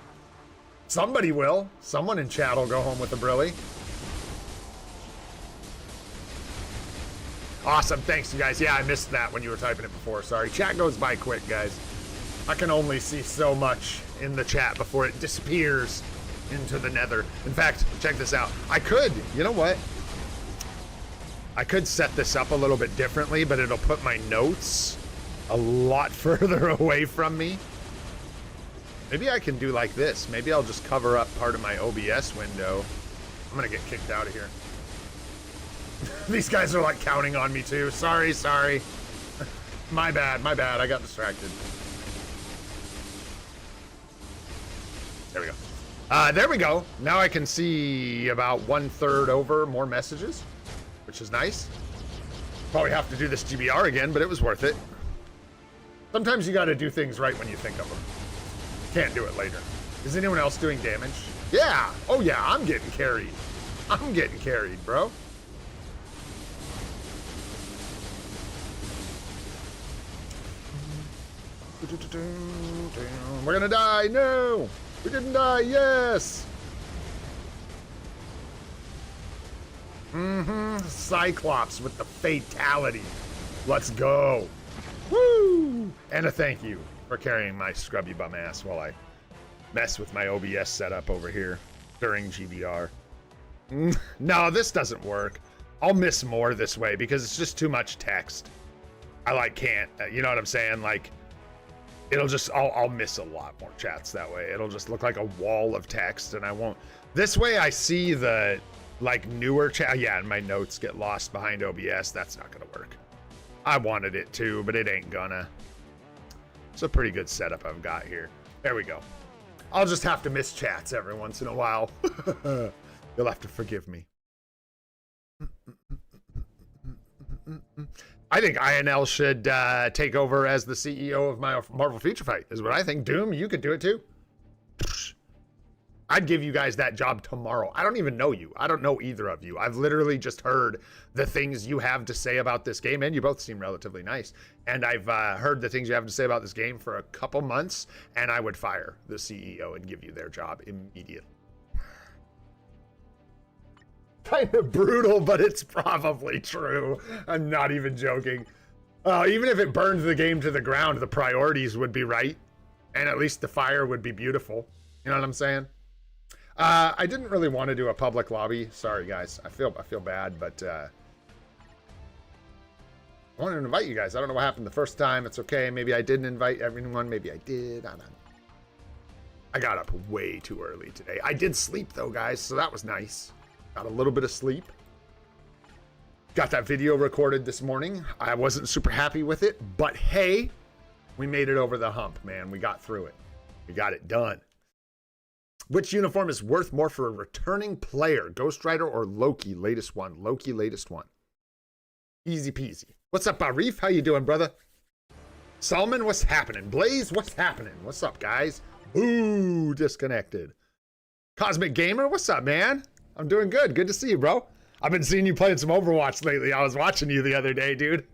Somebody will. Someone in chat will go home with a Brilly. Awesome, thanks you guys. Yeah, I missed that when you were typing it before. Sorry, chat goes by quick, guys. I can only see so much in the chat before it disappears into the nether. In fact, check this out. I could, you know what? I could set this up a little bit differently, but it'll put my notes a lot further away from me. Maybe I can do like this. Maybe I'll just cover up part of my OBS window. I'm gonna get kicked out of here. These guys are like counting on me too. Sorry. My bad. I got distracted. There we go. There we go. Now I can see about 1/3 over more messages, which is nice. Probably have to do this GBR again, but it was worth it. Sometimes you got to do things right when you think of them. Can't do it later. Is anyone else doing damage? Yeah. Oh yeah, I'm getting carried. I'm getting carried, bro. We're gonna die. No, we didn't die. Yes. Cyclops with the fatality. Let's go. Woo! And a thank you for carrying my scrubby bum ass while I mess with my OBS setup over here during GBR. No, this doesn't work. I'll miss more this way because it's just too much text. I like can't, you know what I'm saying? Like, it'll just, I'll miss a lot more chats that way. It'll just look like a wall of text and I won't. This way I see the, like, newer chat. Yeah, and my notes get lost behind OBS. That's not gonna work. I wanted it to, but it ain't gonna. It's a pretty good setup I've got here. There we go. I'll just have to miss chats every once in a while. You'll have to forgive me. I think INL should take over as the CEO of my Marvel Future Fight, is what I think. Doom, you could do it too. I'd give you guys that job tomorrow. I don't even know you. I don't know either of you. I've literally just heard the things you have to say about this game, and you both seem relatively nice. And I've heard the things you have to say about this game for a couple months, and I would fire the CEO and give you their job immediately. Kind of brutal, but it's probably true. I'm not even joking. Even if it burned the game to the ground, the priorities would be right, and at least the fire would be beautiful. You know what I'm saying? I didn't really want to do a public lobby. Sorry, guys. I feel bad, but I wanted to invite you guys. I don't know what happened the first time. It's okay. Maybe I didn't invite everyone. Maybe I did. I don't know. I got up way too early today. I did sleep though, guys, so that was nice. Got a little bit of sleep. Got that video recorded this morning. I wasn't super happy with it, but hey, we made it over the hump, man. We got through it. We got it done. Which uniform is worth more for a returning player? Ghost Rider or Loki? Latest one. Loki, latest one. Easy peasy. What's up, Arif? How you doing, brother? Salman, what's happening? Blaze, what's happening? What's up, guys? Ooh, disconnected. Cosmic Gamer, what's up, man? I'm doing good. Good to see you, bro. I've been seeing you playing some Overwatch lately. I was watching you the other day, dude.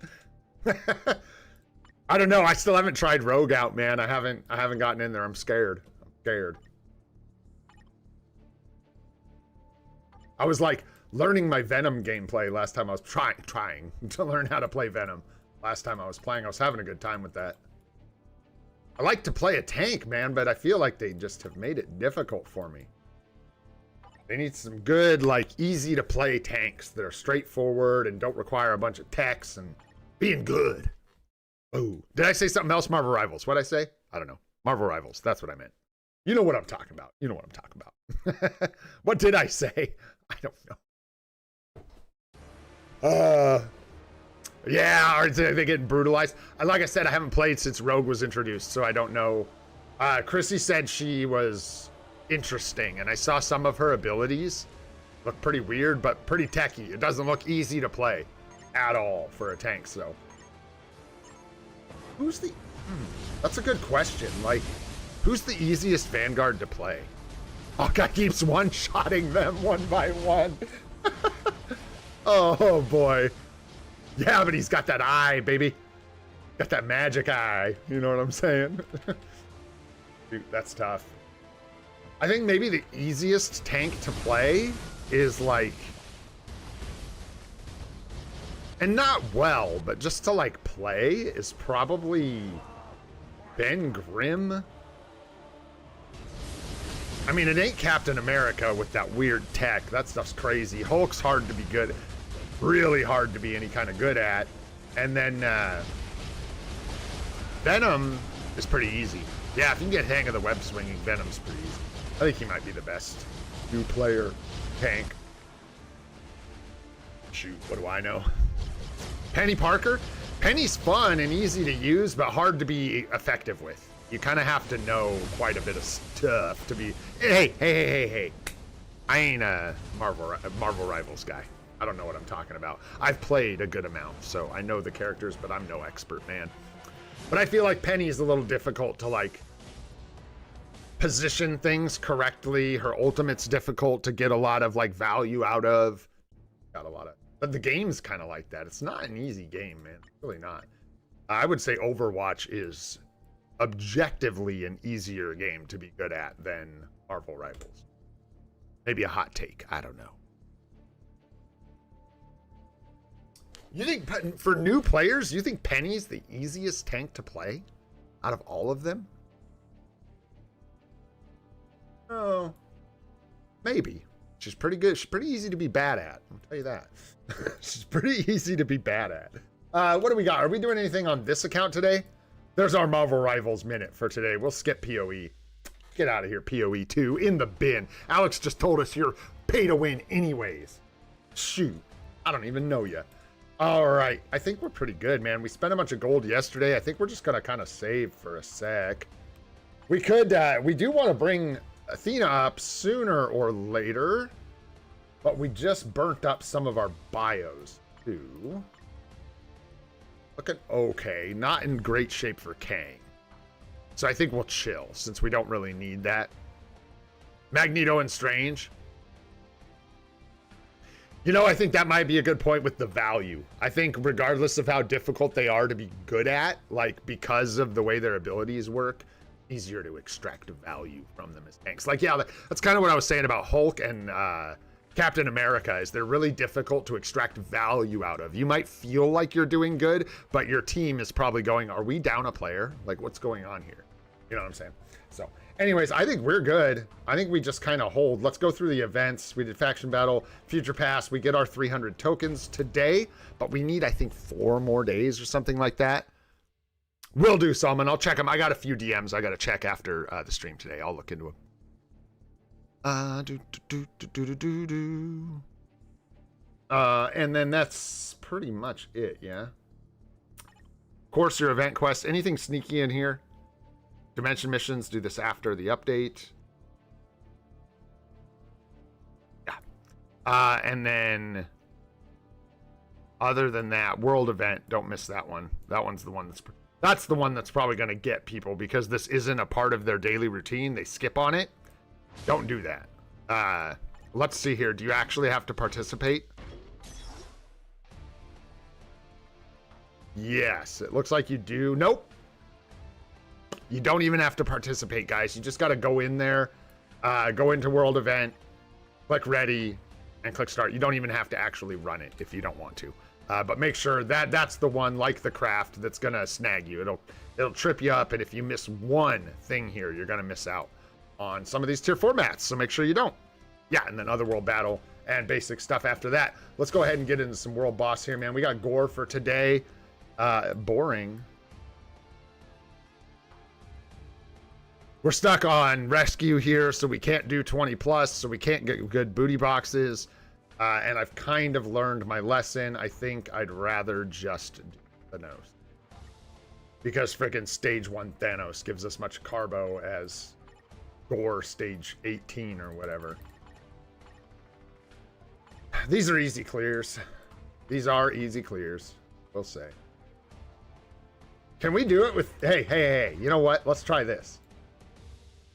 I don't know. I still haven't tried Rogue out, man. I haven't gotten in there. I'm scared. I was like learning my Venom gameplay last time I was trying to learn how to play Venom. Last time I was playing, I was having a good time with that. I like to play a tank, man, but I feel like they just have made it difficult for me. They need some good, like, easy to play tanks that are straightforward and don't require a bunch of text and being good. Oh, did I say something else? Marvel Rivals. What'd I say? I don't know. Marvel Rivals. That's what I meant. You know what I'm talking about. You know what I'm talking about. What did I say? I don't know. Yeah, are they getting brutalized? Like I said, I haven't played since Rogue was introduced, so I don't know. Chrissy said she was interesting, and I saw some of her abilities. Look pretty weird, but pretty techy. It doesn't look easy to play at all for a tank, so. Who's the... That's a good question. Like, who's the easiest Vanguard to play? Hawkeye keeps one-shotting them one by one. Oh, boy. Yeah, but he's got that eye, baby. Got that magic eye. You know what I'm saying? Dude, that's tough. I think maybe the easiest tank to play is like... And not well, but just to like play is probably Ben Grimm. I mean, it ain't Captain America with that weird tech. That stuff's crazy. Hulk's hard to be good. Really hard to be any kind of good at. And then Venom is pretty easy. Yeah, if you can get hang of the web swinging, Venom's pretty easy. I think he might be the best new player tank. Shoot, what do I know? Penny Parker? Penny's fun and easy to use, but hard to be effective with. You kind of have to know quite a bit of stuff to be... Hey. I ain't a Marvel Rivals guy. I don't know what I'm talking about. I've played a good amount, so I know the characters, but I'm no expert, man. But I feel like Penny is a little difficult to, like, position things correctly. Her ultimate's difficult to get a lot of, like, value out of. Got a lot of... But the game's kind of like that. It's not an easy game, man. It's really not. I would say Overwatch is objectively an easier game to be good at than Marvel Rivals. Maybe a hot take. I don't know. You think, for new players, you think Penny's the easiest tank to play out of all of them? Oh, maybe. She's pretty good. She's pretty easy to be bad at. I'll tell you that. She's pretty easy to be bad at. What do we got? Are we doing anything on this account today? There's our Marvel Rivals minute for today. We'll skip PoE. Get out of here, PoE 2. In the bin. Alex just told us you're pay to win anyways. Shoot. I don't even know you. All right. I think we're pretty good, man. We spent a bunch of gold yesterday. I think we're just going to kind of save for a sec. We could, we do want to bring Athena up sooner or later, but we just burnt up some of our bios too. Looking okay, not in great shape for Kang. So I think we'll chill since we don't really need that. Magneto and Strange. You know, I think that might be a good point with the value. I think regardless of how difficult they are to be good at, like because of the way their abilities work, easier to extract value from them as tanks. Like, yeah, that's kind of what I was saying about Hulk and Captain America, is they're really difficult to extract value out of. You might feel like you're doing good, but your team is probably going, are we down a player? Like, what's going on here? You know what I'm saying? So anyways, I think we're good. I think we just kind of hold. Let's go through the events. We did Faction Battle, Future Pass. We get our 300 tokens today, but we need, I think, 4 more days or something like that. Will do, Salman. I'll check them. I got a few DMs I got to check after the stream today. I'll look into them. And then that's pretty much it, yeah. Of course, your event quest. Anything sneaky in here? Dimension missions, do this after the update. Yeah. And then, other than that, world event, don't miss that one. That one's the one that's the one that's probably going to get people, because this isn't a part of their daily routine. They skip on it. Don't do that. Let's see here. Do you actually have to participate? Yes, it looks like you do. Nope. You don't even have to participate, guys. You just got to go in there, go into world event, click ready, and click start. You don't even have to actually run it if you don't want to. But make sure that that's the one, like the craft, that's going to snag you. It'll trip you up, and if you miss one thing here, you're going to miss out on some of these tier 4 mats, so make sure you don't. Yeah, and then Otherworld Battle and basic stuff after that. Let's go ahead and get into some world boss here, man. We got Gore for today. Boring. We're stuck on rescue here, so we can't do 20 plus, so we can't get good booty boxes. And I've kind of learned my lesson. I think I'd rather just do Thanos, because freaking stage 1 Thanos gives us much carbo as Gore stage 18 or whatever. These are easy clears. These are easy clears, we'll say. Can we do it with, hey, you know what? Let's try this.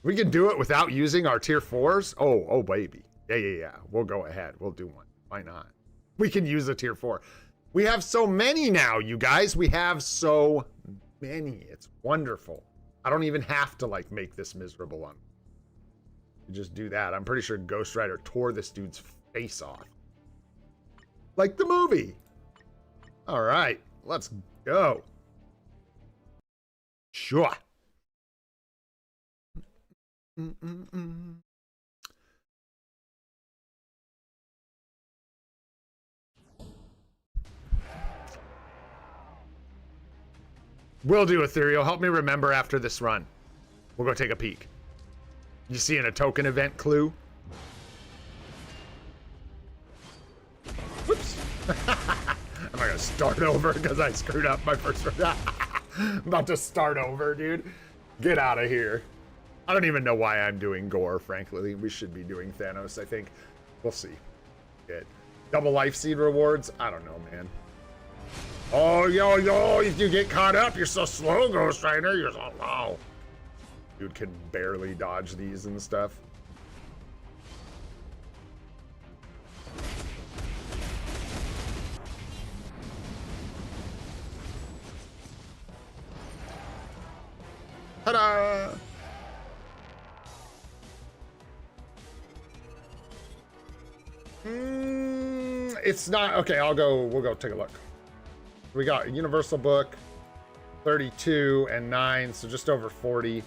We can do it without using our tier 4s. Oh, baby. Yeah. We'll go ahead. We'll do one. Why not? We can use a tier 4. We have so many now, you guys. We have so many. It's wonderful. I don't even have to, like, make this miserable on. You just do that. I'm pretty sure Ghost Rider tore this dude's face off. Like the movie. All right. Let's go. Sure. Will do, Ethereal. Help me remember after this run. We'll go take a peek. You seeing a token event clue? Whoops. I'm not gonna start over because I screwed up my first run. I'm about to start over, dude. Get out of here. I don't even know why I'm doing Gore, frankly. We should be doing Thanos, I think. We'll see. Good. Double life seed rewards? I don't know, man. Oh, yo, if you get caught up, you're so slow, Ghost Rider. You're so low. Dude can barely dodge these and stuff. Ta-da! It's not okay. We'll go take a look. We got a universal book, 32 and 9, so just over 40.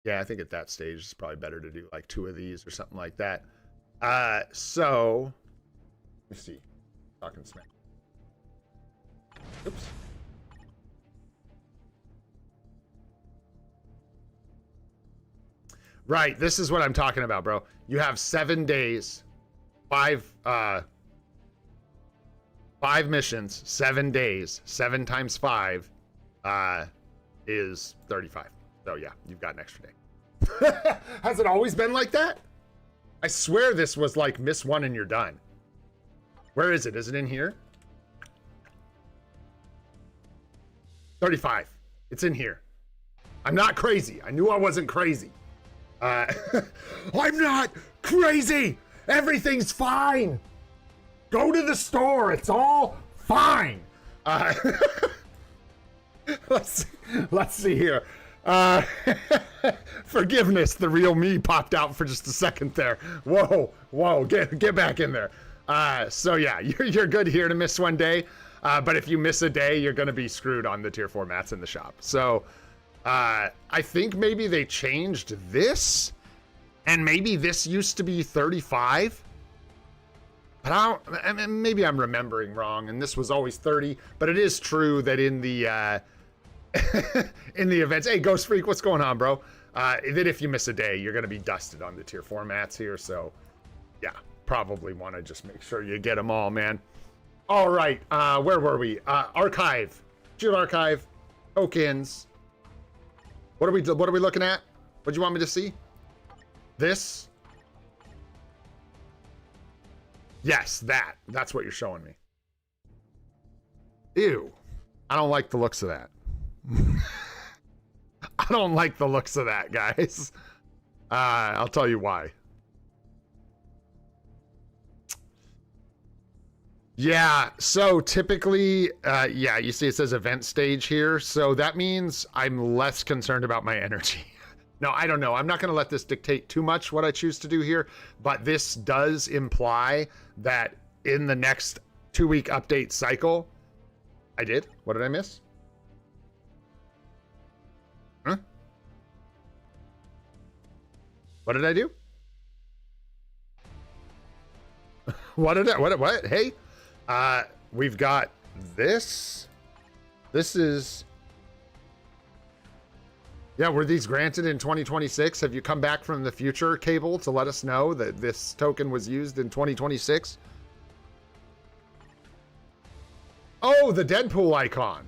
Yeah, I think at that stage it's probably better to do like 2 of these or something like that. So let me see. Talking smack. Oops. Right, this is what I'm talking about, bro. You have 7 days, 5 missions, 7 days, 7 times 5 is 35. So yeah, you've got an extra day. Has it always been like that? I swear this was like miss 1 and you're done. Where is it? Is it in here? 35. It's in here. I'm not crazy. I knew I wasn't crazy. I'm not crazy. Everything's fine. Go to the store. It's all fine. Let's see here. Forgiveness. The real me popped out for just a second there. Whoa. Get back in there. So yeah, you're good here to miss 1 day. But if you miss a day, you're going to be screwed on the tier 4 mats in the shop. So I think maybe they changed this, and maybe this used to be 35. But maybe I'm remembering wrong, and this was always 30. But it is true that in the in the events, hey Ghost Freak, what's going on, bro? That if you miss a day, you're going to be dusted on the tier 4 mats here. So yeah, probably want to just make sure you get them all, man. All right, where were we? Archive, Shield Archive, tokens. What are we looking at? What do you want me to see? This? Yes, that's what you're showing me. Ew. I don't like the looks of that. I don't like the looks of that, guys. I'll tell you why. Yeah, so typically, yeah, you see it says event stage here. So that means I'm less concerned about my energy. No, I don't know. I'm not going to let this dictate too much what I choose to do here, but this does imply that in the next 2-week update cycle, I did? What did I miss? Huh? What did I do? What? Hey, we've got this. This is... Yeah, were these granted in 2026? Have you come back from the future, Cable, to let us know that this token was used in 2026? Oh, the Deadpool icon.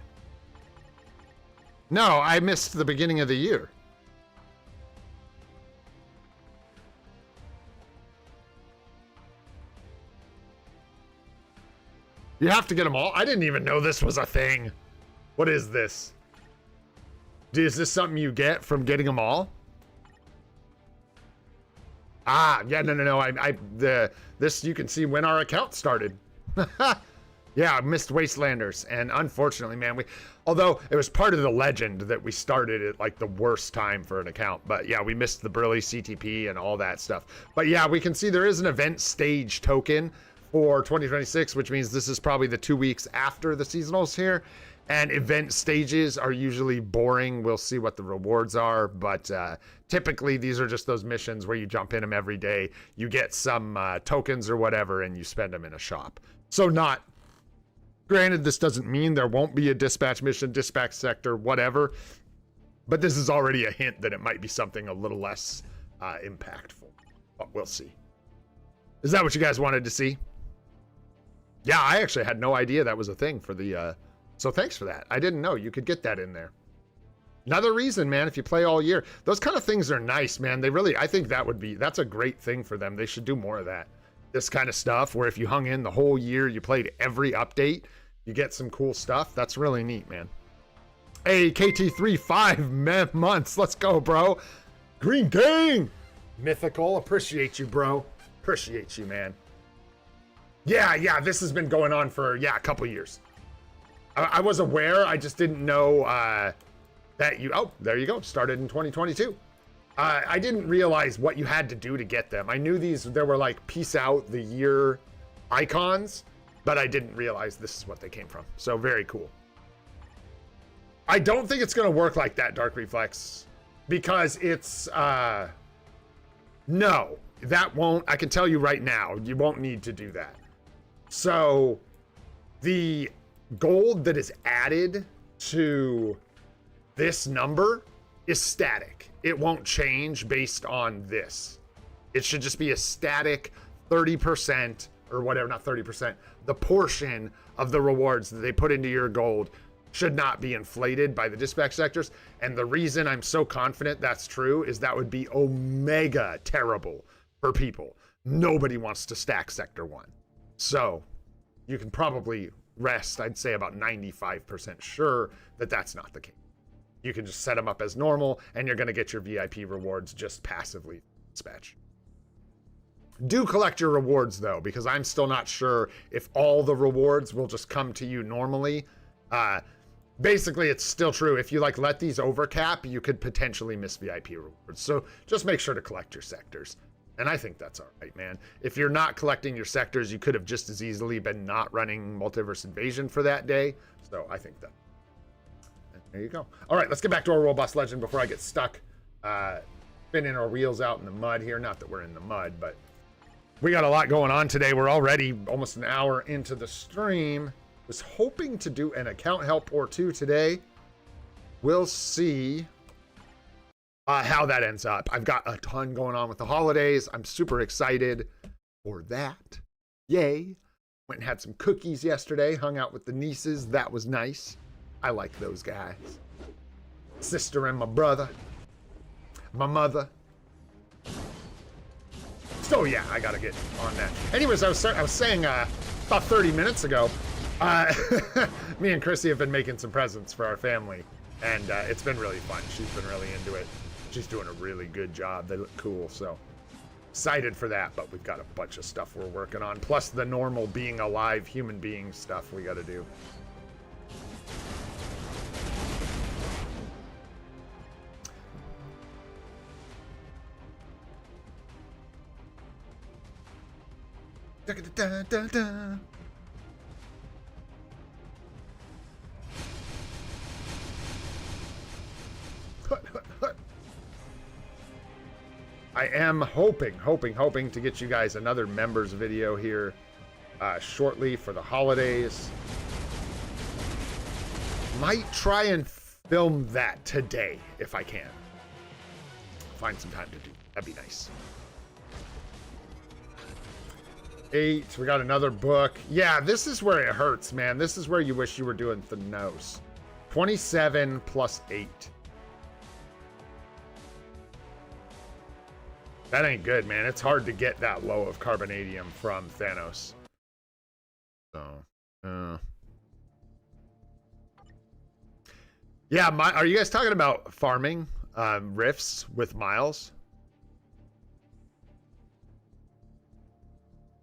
No, I missed the beginning of the year. You have to get them all? I didn't even know this was a thing. What is this? Is this something you get from getting them all? Ah, yeah, no. This you can see when our account started. Yeah, I missed Wastelanders, and unfortunately, man, although it was part of the legend that we started at like the worst time for an account, but yeah, we missed the Burly CTP and all that stuff. But yeah, we can see there is an event stage token for 2026, which means this is probably the 2 weeks after the seasonals here. And event stages are usually boring. We'll see what the rewards are, but typically these are just those missions where you jump in them every day. You get some tokens or whatever, and you spend them in a shop. So not, granted, this doesn't mean there won't be a dispatch mission, dispatch sector, whatever, but this is already a hint that it might be something a little less impactful, but we'll see. Is that what you guys wanted to see? Yeah, I actually had no idea that was a thing for the... So thanks for that. I didn't know you could get that in there. Another reason, man, if you play all year, those kind of things are nice, man. They really, I think that's a great thing for them. They should do more of that. This kind of stuff where if you hung in the whole year, you played every update, you get some cool stuff. That's really neat, man. Hey, KT3, 5 months. Let's go, bro. Green Gang. Mythical. Appreciate you, bro. Appreciate you, man. Yeah, this has been going on for, a couple years. I was aware, I just didn't know that that you, oh, there you go, started in 2022. I didn't realize what you had to do to get them. I knew there were like peace out the year icons, but I didn't realize this is what they came from. So very cool. I don't think it's going to work like that, Dark Reflex, because it's, no, that won't, I can tell you right now, you won't need to do that. So the gold that is added to this number is static. It won't change based on this. It should just be a static 30% or whatever, not 30%. The portion of the rewards that they put into your gold should not be inflated by the dispatch sectors. And the reason I'm so confident that's true is that would be omega terrible for people. Nobody wants to stack Sector 1. So you can probably rest, I'd say about 95% sure that that's not the case. You can just set them up as normal, and you're going to get your VIP rewards just passively dispatch. Do collect your rewards, though, because I'm still not sure if all the rewards will just come to you normally. Basically, it's still true. If you like let these overcap, you could potentially miss VIP rewards. So just make sure to collect your sectors. And I think that's all right, man. If you're not collecting your sectors, you could have just as easily been not running Multiverse Invasion for that day. So I think that. There you go. All right, let's get back to our robust legend before I get stuck spinning our wheels out in the mud here. Not that we're in the mud, but we got a lot going on today. We're already almost an hour into the stream. Was hoping to do an account help or two today. We'll see how that ends up. I've got a ton going on with the holidays. I'm super excited for that. Yay. Went and had some cookies yesterday. Hung out with the nieces. That was nice. I like those guys. Sister and my brother. My mother. So yeah, I gotta get on that. Anyways, I was saying about 30 minutes ago, me and Chrissy have been making some presents for our family, and it's been really fun. She's been really into it. She's doing a really good job. They look cool, so excited for that. But we've got a bunch of stuff we're working on, plus the normal being alive human being stuff we got to do. Da, da, da. I am hoping to get you guys another members video here shortly for the holidays. Might try and film that today if I can. Find some time to do. That'd be nice. 8. We got another book. Yeah, this is where it hurts, man. This is where you wish you were doing Thanos. 27 plus 8. That ain't good, man. It's hard to get that low of carbonadium from Thanos. So, yeah, are you guys talking about farming rifts with Miles?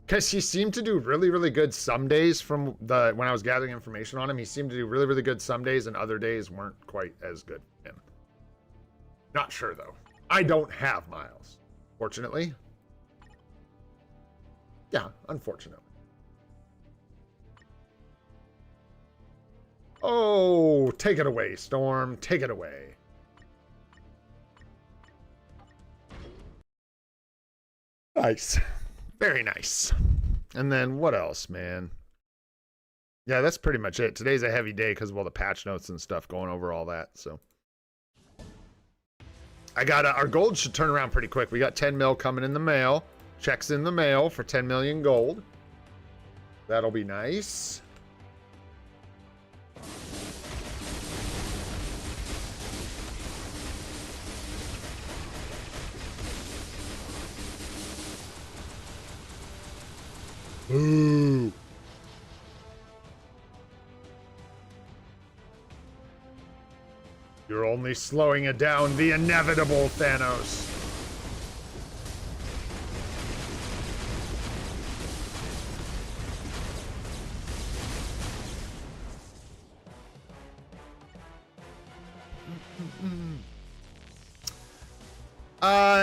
Because he seemed to do really, really good some days from when I was gathering information on him. He seemed to do really, really good some days, and other days weren't quite as good for him. Not sure, though. I don't have Miles, fortunately. Yeah, unfortunately. Oh, take it away, Storm. Take it away. Nice. Very nice. And then what else, man? Yeah, that's pretty much it. Today's a heavy day because of all the patch notes and stuff going over all that. So I got our gold should turn around pretty quick. We got 10 mil coming in the mail. Checks in the mail for 10 million gold. That'll be nice. Ooh. You're only slowing it down, the inevitable Thanos.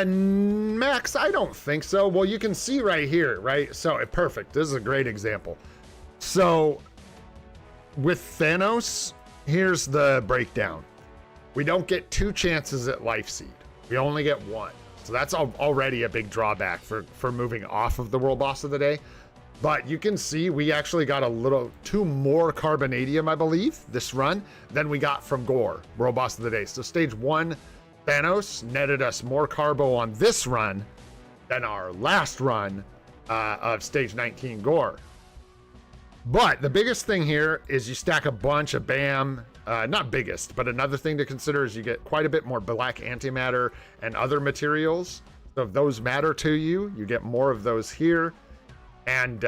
Max, I don't think so. Well, you can see right here, right? So, perfect. This is a great example. So, with Thanos, here's the breakdown. We don't get 2 chances at Life Seed. We only get 1. So that's already a big drawback for moving off of the World Boss of the Day. But you can see we actually got 2 more Carbonadium, I believe, this run, than we got from Gore, World Boss of the Day. So stage 1, Thanos netted us more Carbo on this run than our last run of stage 19 Gore. But the biggest thing here is you stack a bunch of BAM, not biggest, but another thing to consider is you get quite a bit more black antimatter and other materials. So if those matter to you, you get more of those here. And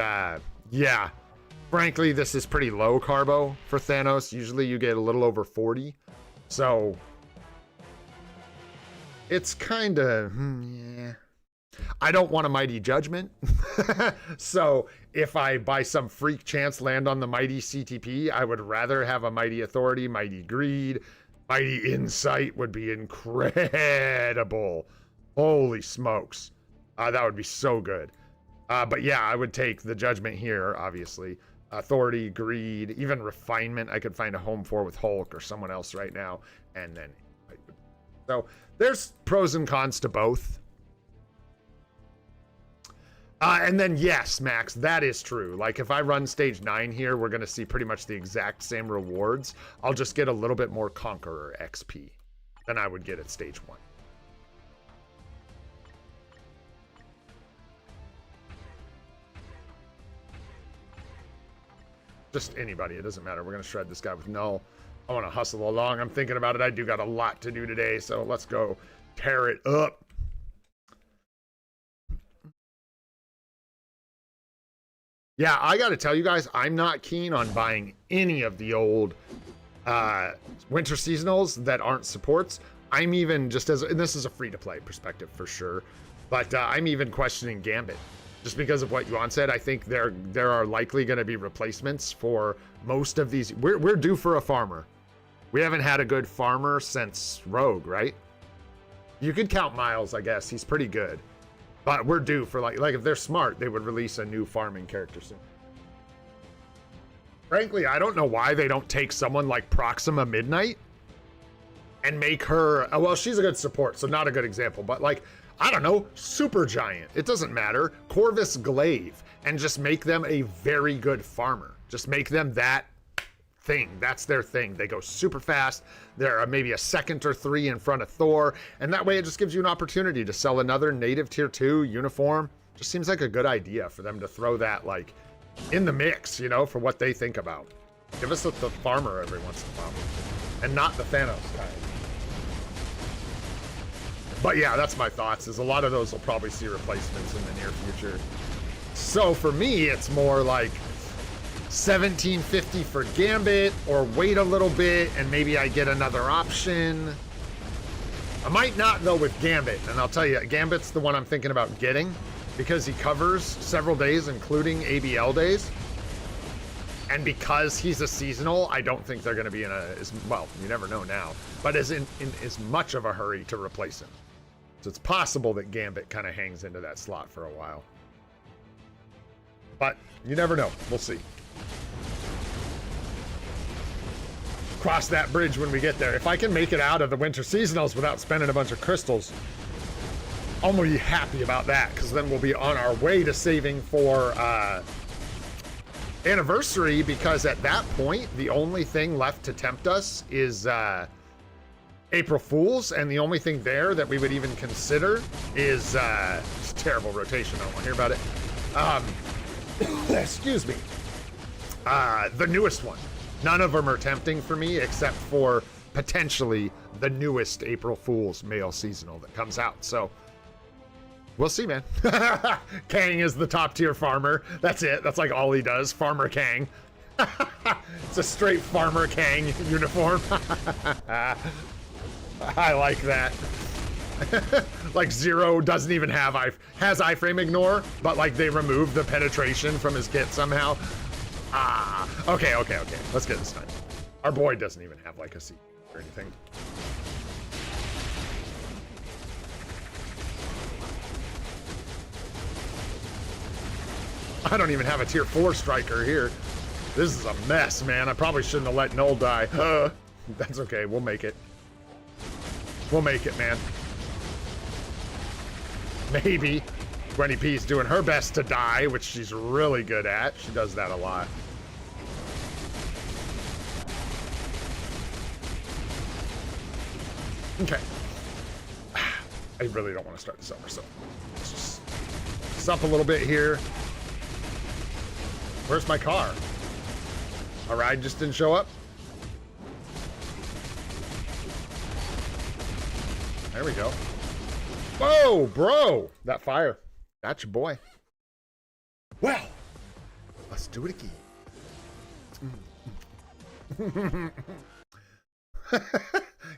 yeah, frankly, this is pretty low carbo for Thanos. Usually you get a little over 40. So it's kind of, yeah. I don't want a Mighty Judgment. So if I, by some freak chance, land on the Mighty CTP, I would rather have a Mighty Authority, Mighty Greed. Mighty Insight would be incredible. Holy smokes. That would be so good. But yeah, I would take the Judgment here, obviously. Authority, Greed, even Refinement I could find a home for with Hulk or someone else right now. And then, so there's pros and cons to both. And then, yes, Max, that is true. Like, if I run stage 9 here, we're going to see pretty much the exact same rewards. I'll just get a little bit more Conqueror XP than I would get at stage 1. Just anybody, it doesn't matter. We're going to shred this guy with null. I want to hustle along. I'm thinking about it. I do got a lot to do today, so let's go tear it up. Yeah, I got to tell you guys, I'm not keen on buying any of the old winter seasonals that aren't supports. I'm even just as, and this is a free-to-play perspective for sure, but I'm even questioning Gambit. Just because of what Yuan said, I think there are likely going to be replacements for most of these. We're due for a farmer. We haven't had a good farmer since Rogue, right? You could count Miles, I guess. He's pretty good. But we're due for, like if they're smart, they would release a new farming character soon. Frankly, I don't know why they don't take someone like Proxima Midnight and make her, well, she's a good support, so not a good example, but like, I don't know, Super Giant. It doesn't matter. Corvus Glaive, and just make them a very good farmer. Just make them that thing. That's their thing. They go super fast. They're maybe a second or 3 in front of Thor, and that way it just gives you an opportunity to sell another native tier 2 uniform. Just seems like a good idea for them to throw that like in the mix, you know, for what they think about. Give us the farmer every once in a while, and not the Thanos kind. But yeah, that's my thoughts, is a lot of those will probably see replacements in the near future. So for me, it's more like 1750 for Gambit, or wait a little bit and maybe I get another option. I might not though with Gambit, and I'll tell you, Gambit's the one I'm thinking about getting because he covers several days, including ABL days. And because he's a seasonal, I don't think they're going to be in a, well, you never know now, but in as much of a hurry to replace him. So it's possible that Gambit kind of hangs into that slot for a while. But you never know. We'll see. Cross that bridge when we get there. If I can make it out of the winter seasonals without spending a bunch of crystals, I'm gonna be happy about that, because then we'll be on our way to saving for anniversary, because at that point the only thing left to tempt us is April Fools, and the only thing there that we would even consider is it's terrible rotation. I don't want to hear about it. Excuse me. The newest one. None of them are tempting for me except for potentially the newest April Fool's male seasonal that comes out. So we'll see, man. Kang is the top tier farmer. That's it. That's like all he does. Farmer Kang. It's a straight Farmer Kang uniform. I like that. Like Zero doesn't even have has iframe ignore, but like they removed the penetration from his kit somehow. Okay. Let's get this done. Our boy doesn't even have like a C or anything. I don't even have a tier 4 striker here. This is a mess, man. I probably shouldn't have let Null die. That's okay. We'll make it. We'll make it, man. Maybe. Gwenny P's doing her best to die, which she's really good at. She does that a lot. Okay. I really don't want to start this over, so let's just up a little bit here. Where's my car? My ride just didn't show up. There we go. Whoa, bro! That fire. That's your boy. Well, let's do it again.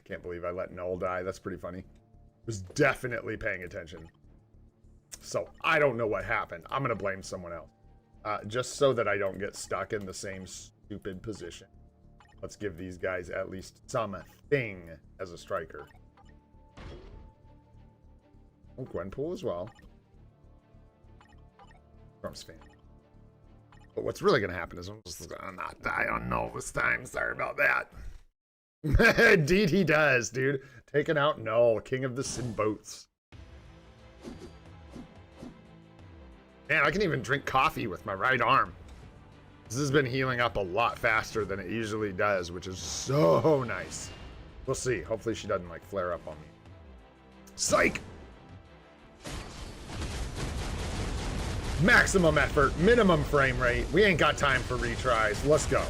Can't believe I let Null die. That's pretty funny. Was definitely paying attention. So I don't know what happened. I'm gonna blame someone else. Just so that I don't get stuck in the same stupid position. Let's give these guys at least something as a striker. Oh, Gwenpool as well. Trump's fan. But what's really gonna happen is I'm just gonna not die on Null this time. Sorry about that. Indeed he does, dude. Taking out Null, king of the sin boats. Man, I can even drink coffee with my right arm. This has been healing up a lot faster than it usually does, which is so nice. We'll see. Hopefully she doesn't like flare up on me. Psych! Maximum effort, minimum frame rate. We ain't got time for retries. Let's go.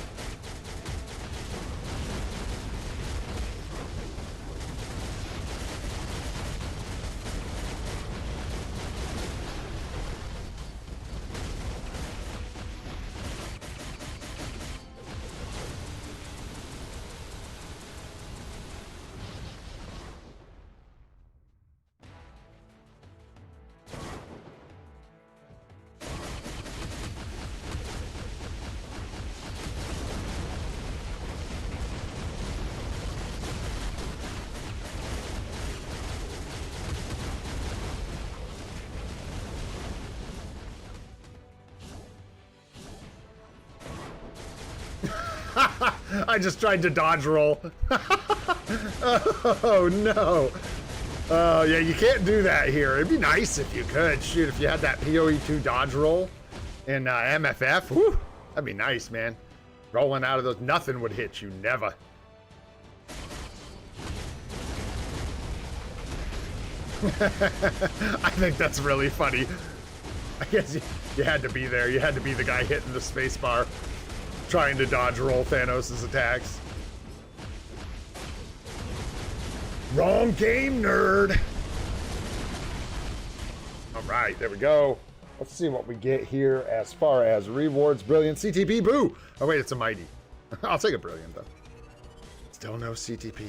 I just tried to dodge roll. Oh no. Yeah, you can't do that here. It'd be nice if you could. Shoot, if you had that PoE2 dodge roll in MFF, whew, that'd be nice, man. Rolling out of those, nothing would hit you, never. I think that's really funny. I guess you had to be there. You had to be the guy hitting the spacebar, trying to dodge roll Thanos' attacks. Wrong game, nerd. All right, there we go. Let's see what we get here as far as rewards. Brilliant CTP, boo. Oh wait, it's a mighty. I'll take a brilliant though. Still no CTP.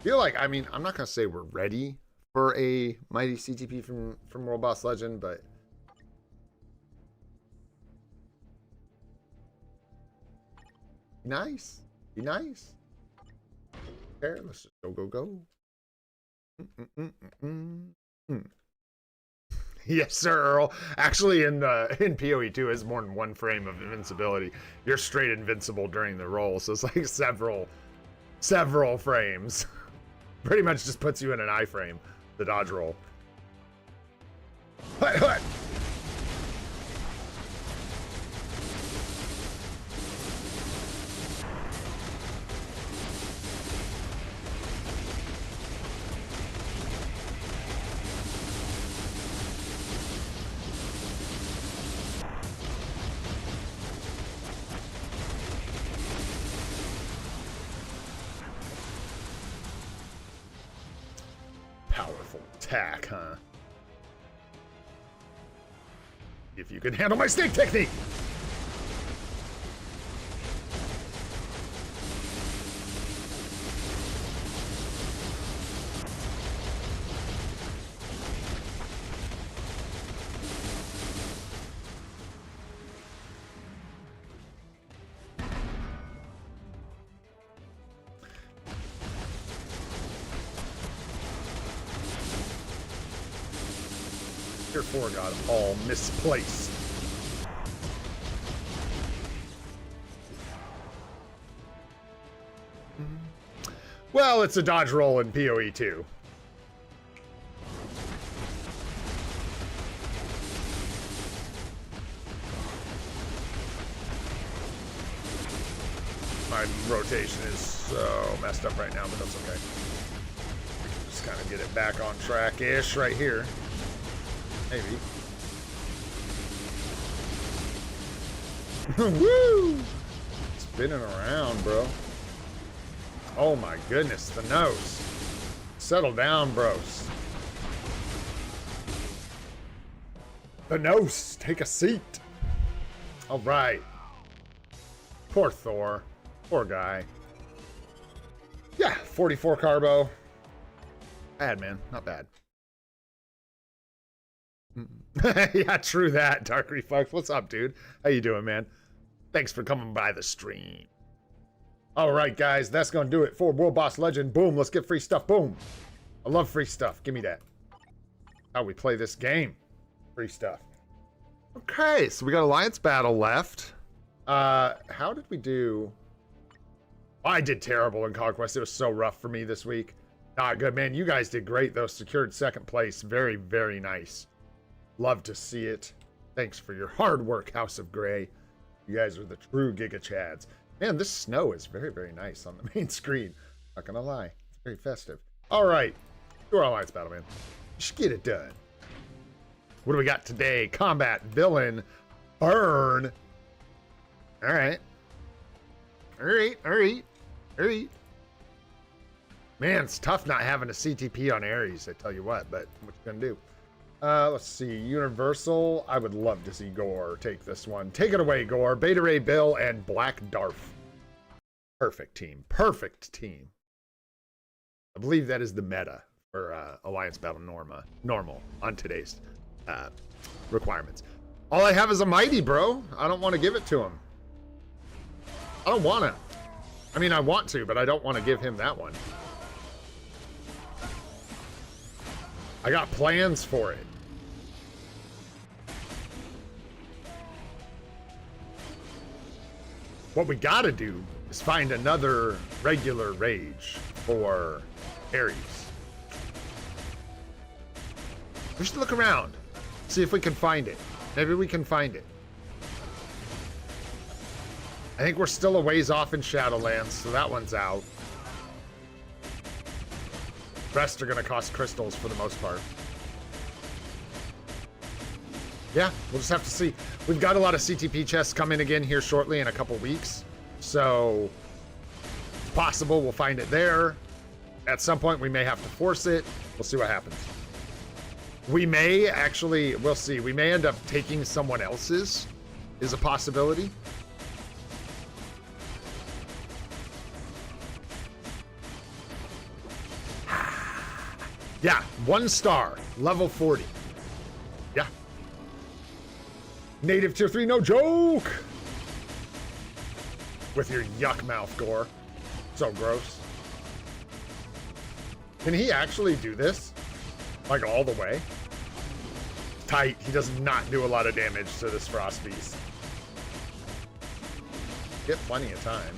Feel like, I mean, I'm not gonna say we're ready for a mighty CTP from World Boss Legend, but nice. Be nice. Okay, let's just go. Yes, sir, Earl. Actually, in PoE2, it's more than one frame of invincibility. You're straight invincible during the roll, so it's like several frames. Pretty much just puts you in an iframe, the dodge roll. Hut. Powerful attack, huh? If you can handle my snake technique! Tier 4 got all misplaced. Well, it's a dodge roll in PoE 2. My rotation is so messed up right now, but that's okay. Just kind of get it back on track-ish right here. Maybe. Woo! Spinning around, bro. Oh my goodness, the nose. Settle down, bros. The nose, take a seat. All right. Poor Thor. Poor guy. Yeah, 44 carbo. Bad, man. Not bad. Yeah, true that, Dark Reflex. What's up, dude? How you doing, man? Thanks for coming by the stream. All right, guys, that's going to do it for World Boss Legend. Boom, let's get free stuff. Boom. I love free stuff. Give me that. How we play this game. Free stuff. Okay, so we got Alliance Battle left. How did we do? I did terrible in Conquest. It was so rough for me this week. Not good, man. You guys did great, though. Secured second place. Very, very nice. Love to see it. Thanks for your hard work, House of Grey. You guys are the true Giga Chads. Man, this snow is very, very nice on the main screen. Not gonna lie. It's very festive. All right. Do our Alliance Battle, man. Just get it done. What do we got today? Combat, Villain, Burn. All right. All right, all right, all right. Man, it's tough not having a CTP on Ares, I tell you what, but what you gonna do? Let's see, Universal. I would love to see Gore take this one. Take it away, Gore. Beta Ray Bill and Black Darth. Perfect team. Perfect team. I believe that is the meta for Alliance Battle normal on today's requirements. All I have is a Mighty, bro. I don't want to give it to him. I don't want to. I mean, I want to, but I don't want to give him that one. I got plans for it. What we gotta do is find another regular rage for Ares. We should look around, see if we can find it. Maybe we can find it. I think we're still a ways off in Shadowlands, so that one's out. Rest are gonna cost crystals for the most part. Yeah, we'll just have to see. We've got a lot of CTP chests coming again here shortly in a couple weeks. So it's possible we'll find it there. At some point we may have to force it. We'll see what happens. We may actually, we'll see. We may end up taking someone else's, is a possibility. Yeah, 1 star, level 40. Yeah. Native tier 3, no joke! With your yuck mouth, Gore. So gross. Can he actually do this? Like all the way? Tight, he does not do a lot of damage to this Frost Beast. Get plenty of time.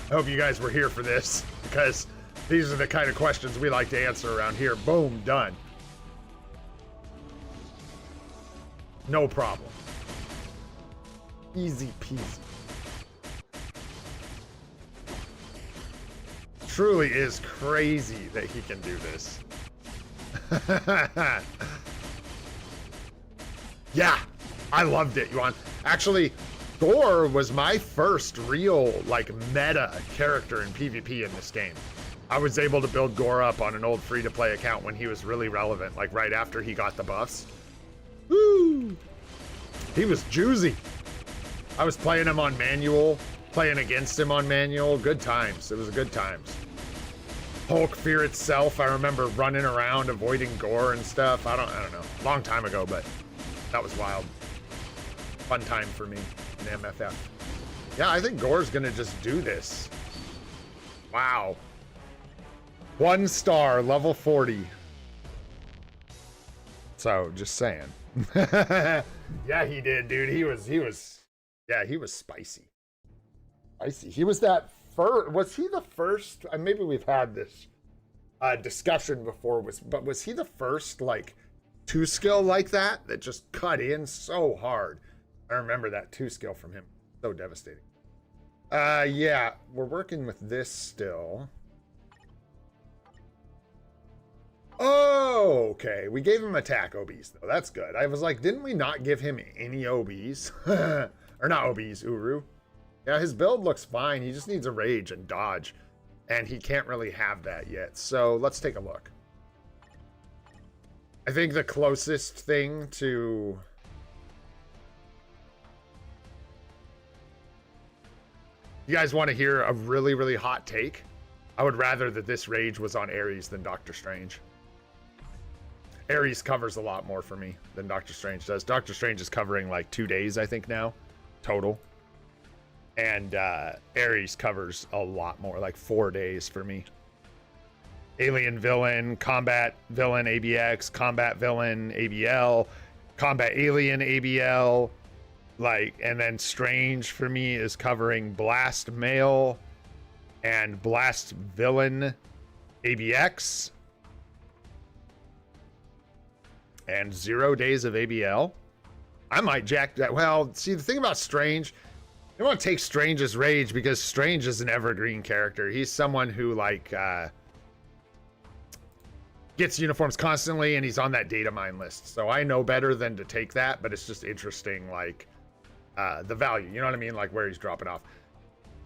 I hope you guys were here for this, because these are the kind of questions we like to answer around here. Boom, done. No problem. Easy peasy. Truly is crazy that he can do this. Yeah, I loved it, Yuan. Actually, Gore was my first real, like, meta character in PvP in this game. I was able to build Gore up on an old free-to-play account when he was really relevant, like right after he got the buffs. Woo! He was juicy. I was playing him on manual, playing against him on manual. Good times. It was good times. Hulk Fear itself, I remember running around avoiding Gore and stuff. I don't know. Long time ago, but that was wild. Fun time for me in MFF. Yeah, I think Gore's gonna just do this. Wow. 1 star, level 40. So just saying. Yeah, he did, dude. He was yeah, he was spicy. Spicy. He was that first, was he the first, maybe we've had this discussion before, but was he the first like 2-skill like that just cut in so hard? I remember that 2-skill from him. So devastating. Yeah, we're working with this still. Oh, okay. We gave him attack OBs, though. That's good. I was like, didn't we not give him any OBs? Or not OBs, Uru. Yeah, his build looks fine. He just needs a rage and dodge. And he can't really have that yet. So let's take a look. I think the closest thing to... You guys want to hear a really, really hot take? I would rather that this rage was on Ares than Doctor Strange. Ares covers a lot more for me than Doctor Strange does. Doctor Strange is covering like 2 days, I think now, total. And Ares covers a lot more, like 4 days for me. Alien villain, combat villain ABX, combat villain ABL, combat alien ABL, like, and then Strange for me is covering blast male and blast villain ABX. And 0 days of ABL. I might jack that. Well, see, the thing about Strange, you want to take Strange's rage because Strange is an evergreen character. He's someone who, like, gets uniforms constantly, and he's on that data mine list. So I know better than to take that, but it's just interesting, like, the value. You know what I mean? Like, where he's dropping off.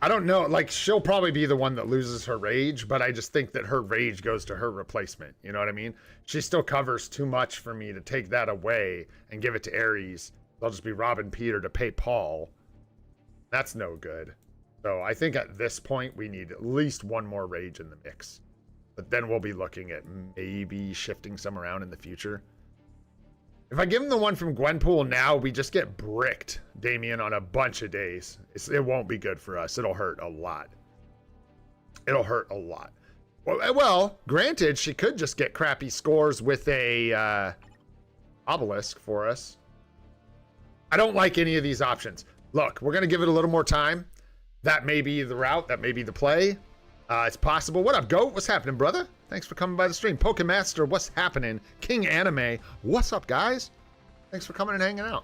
I don't know. Like, she'll probably be the one that loses her rage, but I just think that her rage goes to her replacement. You know what I mean? She still covers too much for me to take that away and give it to Ares. They'll just be robbing Peter to pay Paul. That's no good. So I think at this point, we need at least one more rage in the mix. But then we'll be looking at maybe shifting some around in the future. If I give him the one from Gwenpool now, we just get bricked, Damien, on a bunch of days. It won't be good for us. It'll hurt a lot. It'll hurt a lot. Well, granted, she could just get crappy scores with a obelisk for us. I don't like any of these options. Look, we're going to give it a little more time. That may be the route. That may be the play. It's possible. What up, Goat? What's happening, brother? Thanks for coming by the stream. Pokemaster, what's happening? King Anime, what's up, guys? Thanks for coming and hanging out.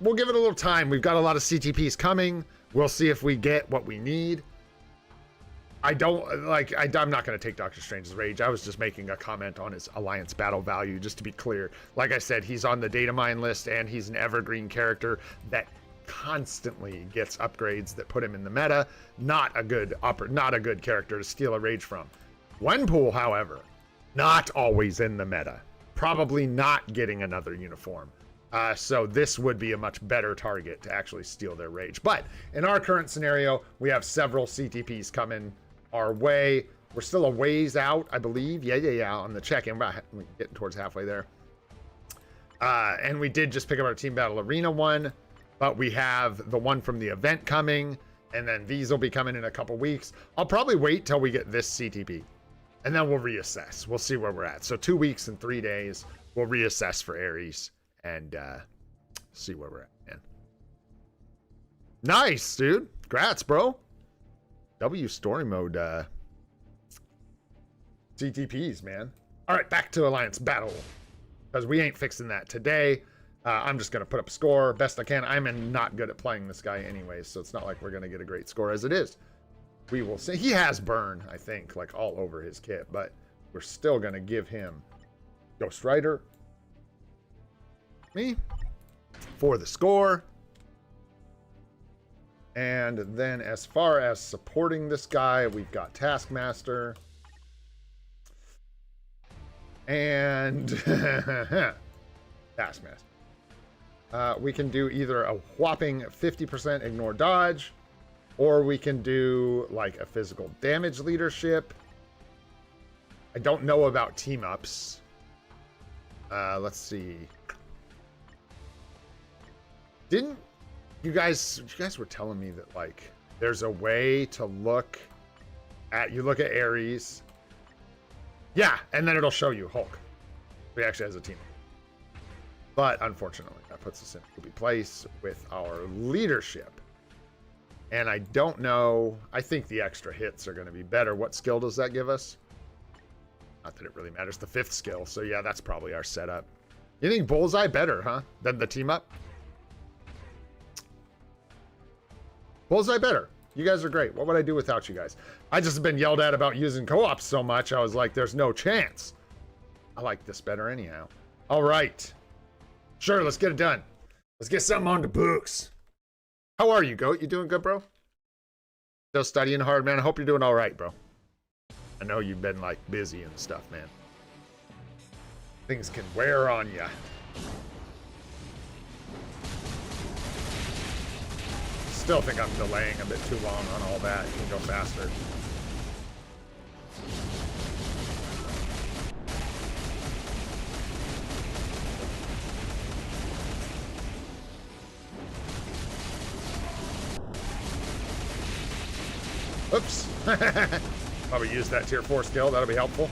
We'll give it a little time. We've got a lot of CTPs coming. We'll see if we get what we need. I'm not going to take Doctor Strange's rage. I was just making a comment on his alliance battle value, just to be clear. Like I said, he's on the data mine list, and he's an evergreen character that constantly gets upgrades that put him in the meta. Not a good character to steal a rage from. Gwenpool, however, not always in the meta. Probably not getting another uniform. So this would be a much better target to actually steal their rage. But in our current scenario, we have several CTPs coming our way. We're still a ways out, I believe. Yeah, on the check-in. We're getting towards halfway there. And we did just pick up our Team Battle Arena one. But we have the one from the event coming. And then these will be coming in a couple weeks. I'll probably wait till we get this CTP. And then we'll reassess. We'll see where we're at. So 2 weeks and 3 days, we'll reassess for Ares and see where we're at, man. Nice, dude. Congrats, bro. W story mode CTPs, man. All right, back to Alliance Battle. Because we ain't fixing that today. I'm just going to put up a score best I can. I'm not good at playing this guy anyways, so it's not like we're going to get a great score as it is. We will see. He has burn, I think, like all over his kit, but we're still going to give him Ghost Rider. Me. For the score. And then as far as supporting this guy, we've got Taskmaster. And Taskmaster. We can do either a whopping 50% ignore dodge, or we can do like a physical damage leadership. I don't know about team ups. Let's see. Didn't you guys were telling me that like there's a way to look at Ares. Yeah, and then it'll show you Hulk. He actually has a team. But unfortunately, that puts us in a poopy place with our leadership. And I don't know. I think the extra hits are going to be better. What skill does that give us? Not that it really matters. The 5th skill. So yeah, that's probably our setup. You think Bullseye better, huh? Than the team up? Bullseye better. You guys are great. What would I do without you guys? I just have been yelled at about using co-ops so much. I was like, there's no chance. I like this better anyhow. All right. Sure, let's get it done. Let's get something on the books. How are you, Goat? You doing good, bro? Still studying hard, man. I hope you're doing all right, bro. I know you've been, like, busy and stuff, man. Things can wear on you. Still think I'm delaying a bit too long on all that. You can go faster. Oops. Probably use that tier 4 skill. That'll be helpful.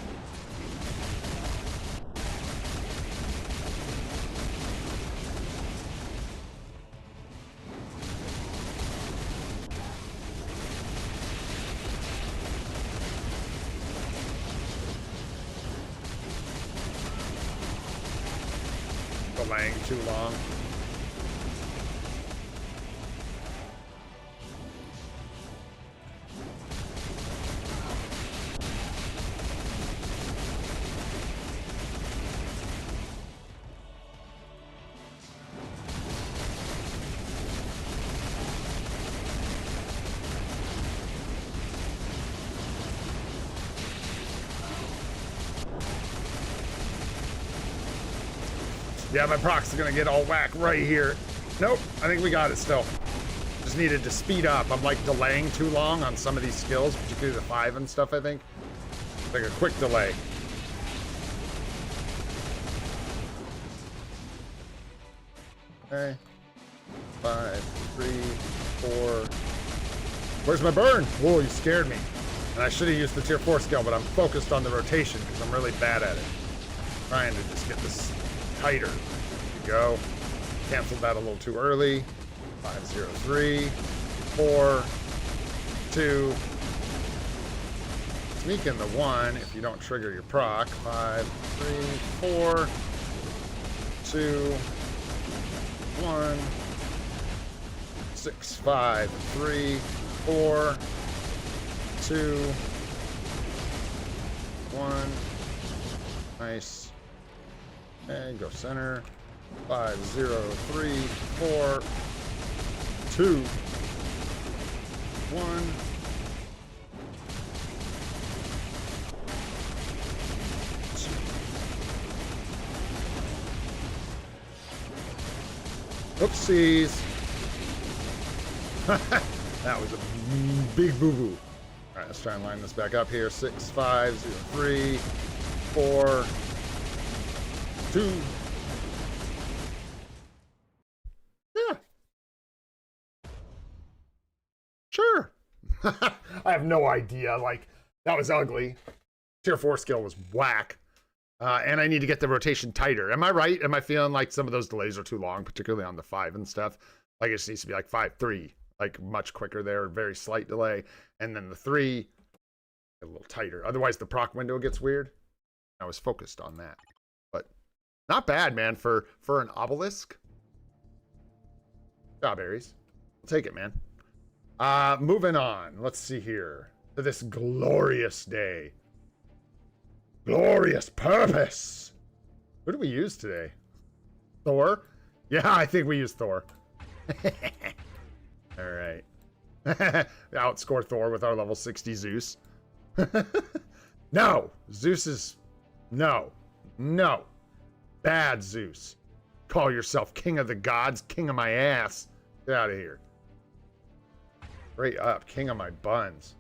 Delaying too long. Yeah, my procs are gonna get all whack right here. Nope, I think we got it still. Just needed to speed up. I'm like delaying too long on some of these skills, particularly the 5 and stuff, I think. Like a quick delay. Okay. 5, 3, 4. Where's my burn? Whoa, you scared me. And I should have used the tier 4 skill, but I'm focused on the rotation because I'm really bad at it. Trying to just get this tighter. There you go. Canceled that a little too early. 5, 0, 3, 4, 2. Sneak in the 1 if you don't trigger your proc. 5, 3, 4, 2, 1, 6, 5, 3, 4, 2, 1. Nice. And go center. 5, 0, 3, 4, 2, 1. Oopsies. That was a big boo-boo. All right, let's try and line this back up here. 6, 5, 0, 3, 4, 2. Yeah. Sure. I have no idea. Like, that was ugly. Tier 4 skill was whack. And I need to get the rotation tighter. Am I right? Am I feeling like some of those delays are too long, particularly on the 5 and stuff? Like, it just needs to be like 5, 3. Like, much quicker there. Very slight delay. And then the 3, a little tighter. Otherwise, the proc window gets weird. I was focused on that. But not bad, man, for an obelisk. Job, Aries. I'll take it, man. Moving on. Let's see here. To this glorious day. Glorious purpose. Who do we use today? Thor? Yeah, I think we use Thor. All right. Outscore Thor with our level 60 Zeus. No. Zeus is... No. No. Bad Zeus. Call yourself king of the gods, king of my ass. Get out of here. Straight up, king of my buns.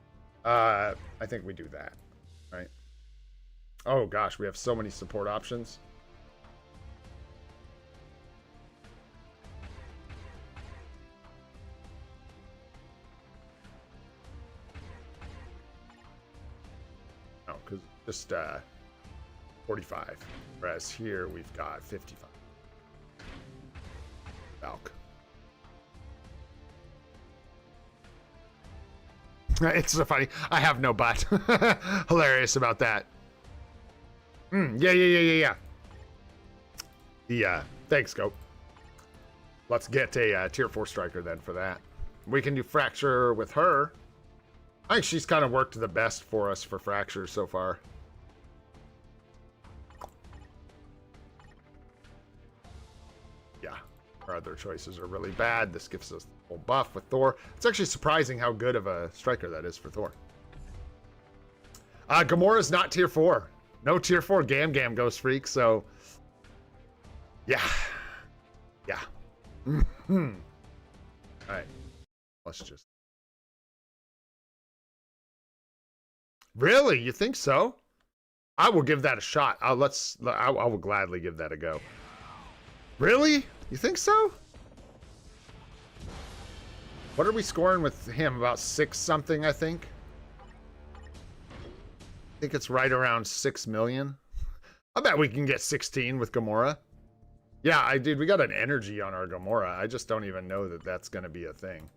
I think we do that. Right? Oh gosh, we have so many support options. Oh, because just 45. Whereas here we've got 55. Valk. It's so funny. I have no butt. Hilarious about that. Yeah. Thanks, Goat. Let's get a tier 4 striker then for that. We can do Fracture with her. I think she's kind of worked the best for us for Fracture so far. Yeah, our other choices are really bad. This gives us the full buff with Thor. It's actually surprising how good of a striker that is for Thor. Gamora's not tier 4. No tier 4 Gam Ghost Freak, so... Yeah. Alright. Let's just... Really? You think so? I will give that a shot. I will gladly give that a go. Really? You think so? What are we scoring with him? About 6 something, I think. I think it's right around 6 million. I bet we can get 16 with Gamora. Yeah, we got an energy on our Gamora. I just don't even know that that's going to be a thing.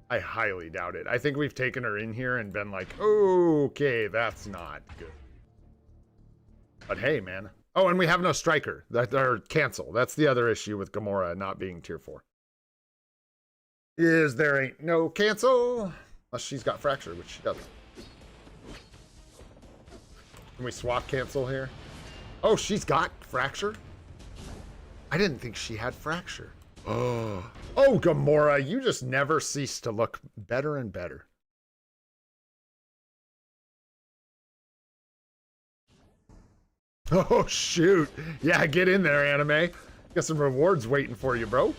I highly doubt it. I think we've taken her in here and been like, okay, that's not good. But hey, man. Oh, and we have no striker. Or cancel. That's the other issue with Gamora not being tier 4. Is there ain't no cancel. Unless she's got Fracture, which she doesn't. Can we swap cancel here? Oh, she's got Fracture? I didn't think she had Fracture. Oh, Gamora, you just never cease to look better and better. Oh, shoot. Yeah, get in there, anime. Got some rewards waiting for you, bro.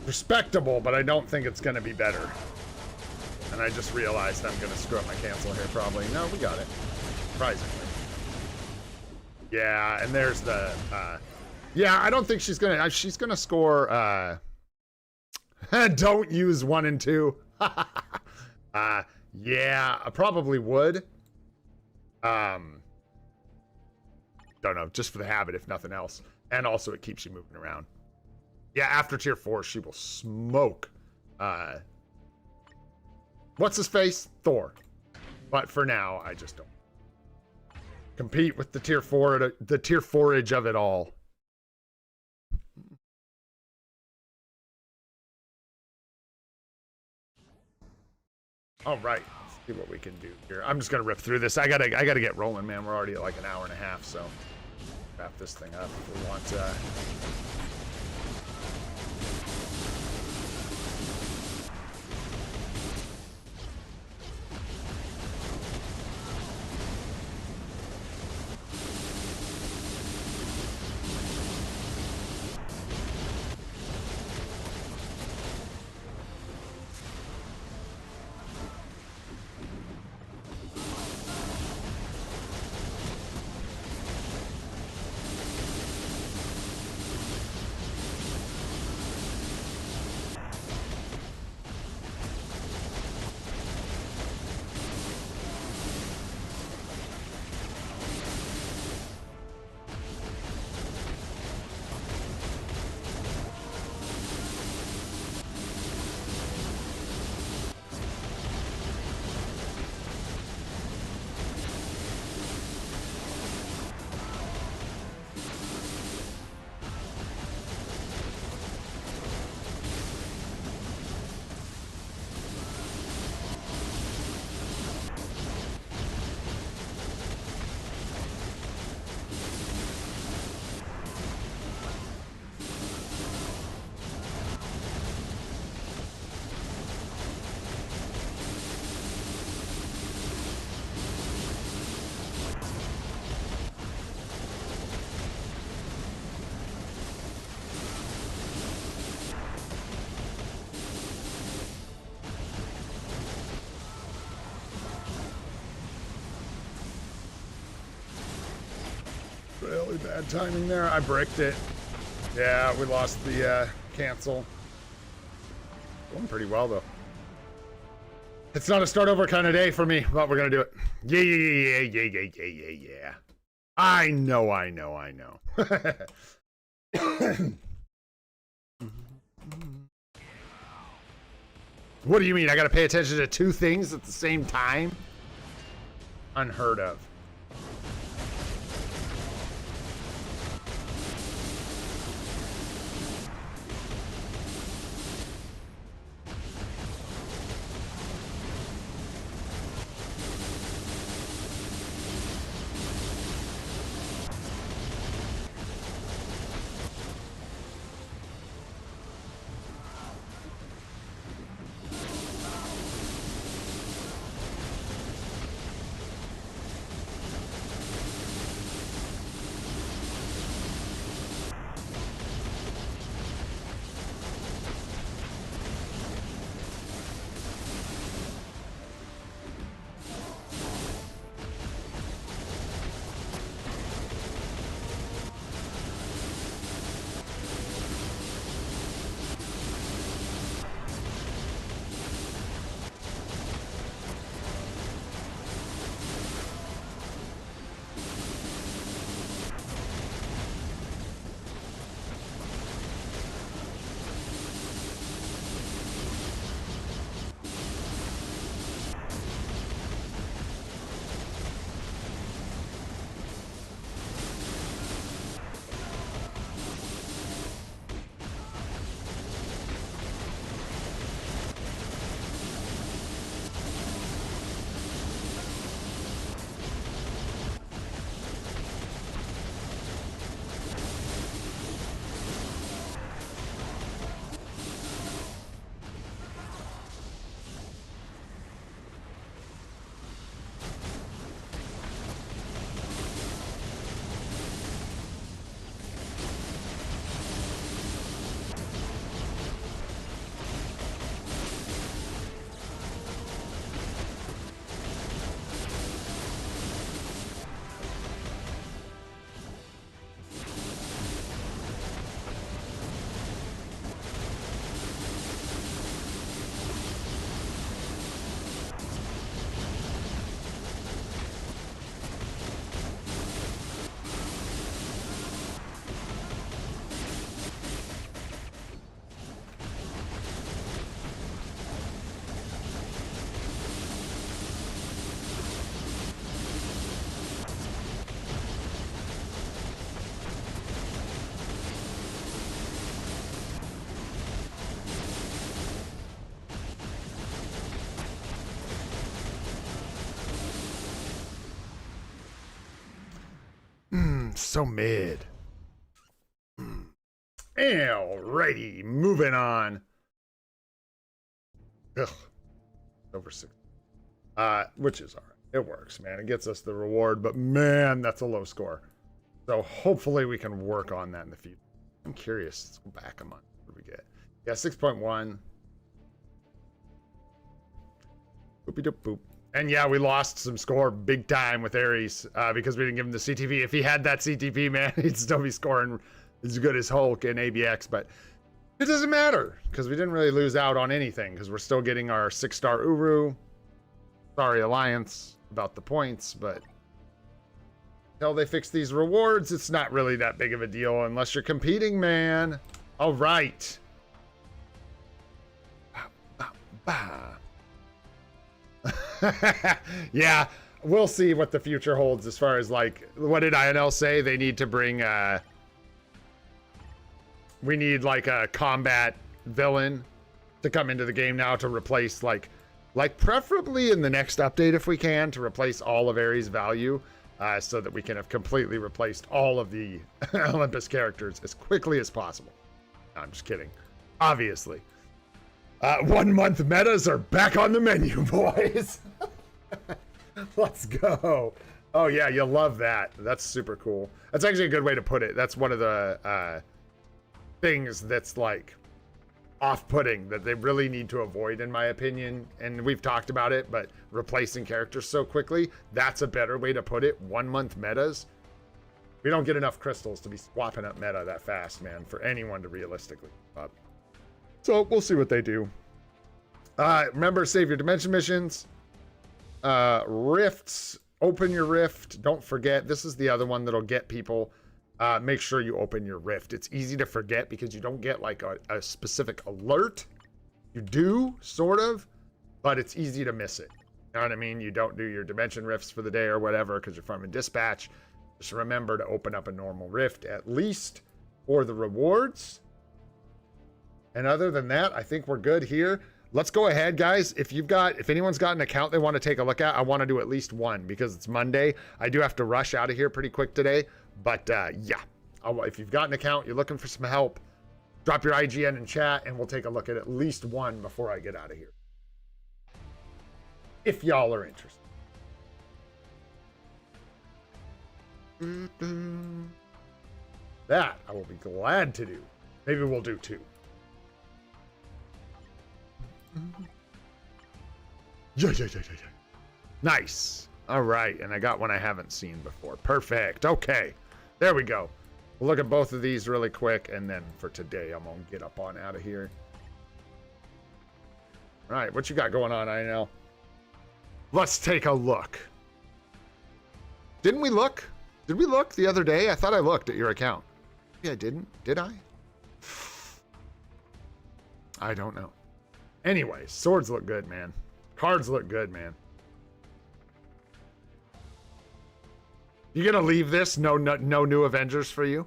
Respectable, but I don't think it's going to be better. And I just realized I'm going to screw up my cancel here, probably. No, we got it. Surprisingly. Yeah, and there's the... yeah, I don't think she's going to... She's going to score... don't use 1 and 2. Yeah, I probably would. Don't know, just for the habit, if nothing else. And also, it keeps you moving around. Yeah, after tier 4, she will smoke. What's his face? Thor. But for now, I just don't compete with the tier 4, the tier 4-age of it all. All right, let's see what we can do here. I'm just gonna rip through this. I gotta get rolling, man. We're already at like an hour and a half, so wrap this thing up if we want to. Really bad timing there. I bricked it. Yeah, we lost the cancel. Going pretty well, though. It's not a start over kind of day for me, but we're going to do it. Yeah. I know. What do you mean? I got to pay attention to two things at the same time? Unheard of. So mid. Alrighty, moving on. Ugh. Over 6. Which is alright. It works, man. It gets us the reward, but man, that's a low score. So hopefully we can work on that in the future. I'm curious. Let's go back a month. What do we get? Yeah, 6.1. Boopy doop boop. And yeah, we lost some score big time with Ares because we didn't give him the CTP. If he had that CTP, man, he'd still be scoring as good as Hulk and ABX. But it doesn't matter because we didn't really lose out on anything because we're still getting our 6-star Uru. Sorry, Alliance, about the points, but until they fix these rewards, it's not really that big of a deal unless you're competing, man. All right. Yeah, we'll see what the future holds as far as, like, what did INL say? They need to bring we need like a combat villain to come into the game now to replace like preferably in the next update if we can, to replace all of Ares' value so that we can have completely replaced all of the Olympus characters as quickly as possible. No, I'm just kidding, obviously. 1 month metas are back on the menu, boys. Let's go. Oh yeah, you'll love that. That's super cool. That's actually a good way to put it. That's one of the things that's like off-putting that they really need to avoid, in my opinion. And we've talked about it, but replacing characters so quickly, that's a better way to put it. 1 month metas. We don't get enough crystals to be swapping up meta that fast, man, for anyone to realistically up. So we'll see what they do. Remember, save your dimension missions. Rifts, open your rift. Don't forget, this is the other one that'll get people. Make sure you open your rift. It's easy to forget because you don't get like a specific alert. You do, sort of, but it's easy to miss it. You know what I mean? You don't do your dimension rifts for the day or whatever because you're farming dispatch. Just remember to open up a normal rift at least for the rewards. And other than that, I think we're good here. Let's go ahead, guys. If anyone's got an account they want to take a look at, I want to do at least one because it's Monday. I do have to rush out of here pretty quick today. But yeah, if you've got an account, you're looking for some help, drop your IGN in chat and we'll take a look at least one before I get out of here. If y'all are interested. That I will be glad to do. Maybe we'll do two. Yeah. Nice. All right, and I got one I haven't seen before. Perfect. Okay, there we go. We'll look at both of these really quick, and then for today, I'm gonna get up on out of here. All right, what you got going on, I know? Let's take a look. Didn't we look? Did we look the other day? I thought I looked at your account. Yeah, I didn't. Did I? I don't know. Anyway, swords look good, man. Cards look good, man. You gonna leave this? No new Avengers for you?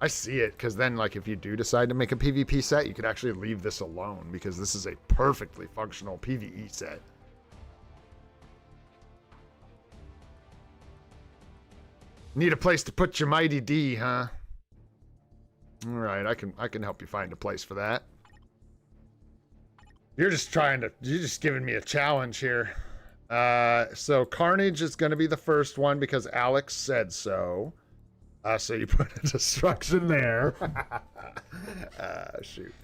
I see it, because then, like, if you do decide to make a PvP set, you could actually leave this alone, because this is a perfectly functional PvE set. Need a place to put your mighty D, huh? All right, I can help you find a place for that. You're just giving me a challenge here. So Carnage is going to be the first one because Alex said so. So you put a destruction there. Shoot.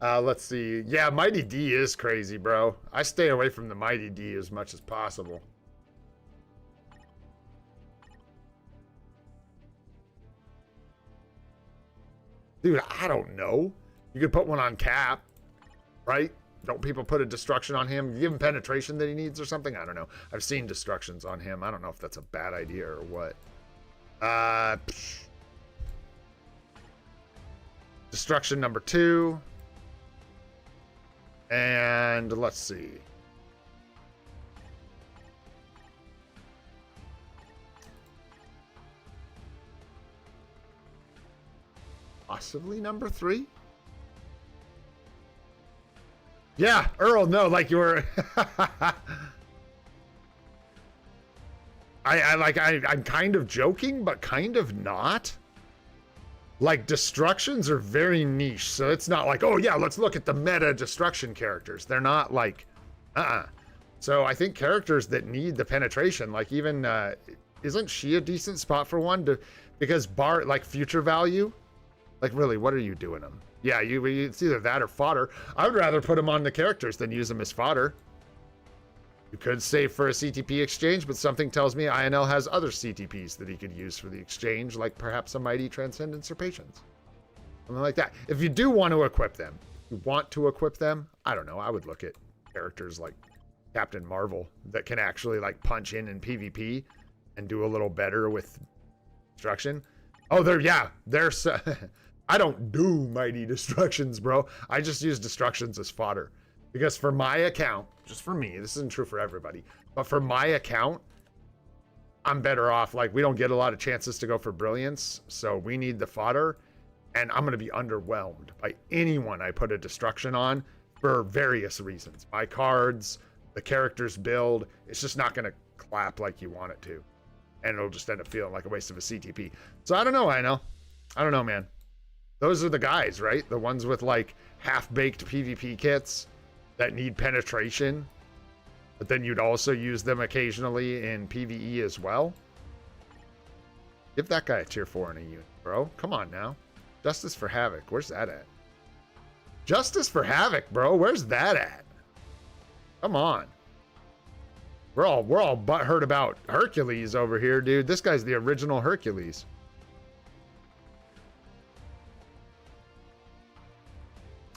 Let's see. Yeah, Mighty D is crazy, bro. I stay away from the Mighty D as much as possible. Dude, I don't know. You could put one on Cap, right? Don't people put a destruction on him? Give him penetration that he needs or something? I don't know. I've seen destructions on him. I don't know if that's a bad idea or what. Destruction number 2. And let's see. Possibly number 3. Yeah, Earl, no, like you were... I'm kind of joking, but kind of not. Like, destructions are very niche, so it's not like, oh yeah, let's look at the meta destruction characters. They're not like, So I think characters that need the penetration, like even, isn't she a decent spot for one? Because like future value, like really, what are you doing them? Yeah, it's either that or fodder. I would rather put them on the characters than use them as fodder. You could save for a CTP exchange, but something tells me INL has other CTPs that he could use for the exchange, like perhaps a Mighty Transcendence or Patience. Something like that. If you do want to equip them, I don't know, I would look at characters like Captain Marvel that can actually like punch in PvP and do a little better with destruction. Oh, they're I don't do Mighty Destructions, bro. I just use Destructions as fodder. Because for my account, just for me, this isn't true for everybody, but for my account, I'm better off. Like, we don't get a lot of chances to go for Brilliance, so we need the fodder, and I'm going to be underwhelmed by anyone I put a Destruction on for various reasons. My cards, the character's build, it's just not going to clap like you want it to. And it'll just end up feeling like a waste of a CTP. So I don't know, I don't know, man. Those are the guys, right? The ones with like half-baked PvP kits that need penetration, but then you'd also use them occasionally in PvE as well. Give that guy a tier 4 in a unit, bro. Come on now. Justice for Havoc. Where's that at? Justice for Havoc, bro. Where's that at? Come on. We're all butthurt about Hercules over here, dude. This guy's the original Hercules.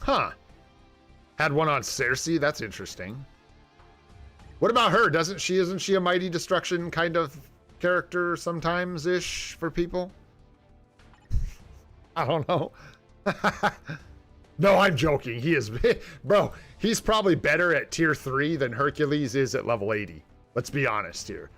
Huh. Had one on Cersei. That's interesting. What about her? Isn't she a Mighty Destruction kind of character sometimes-ish for people? I don't know. No, I'm joking. He is, bro, he's probably better at tier 3 than Hercules is at level 80. Let's be honest here.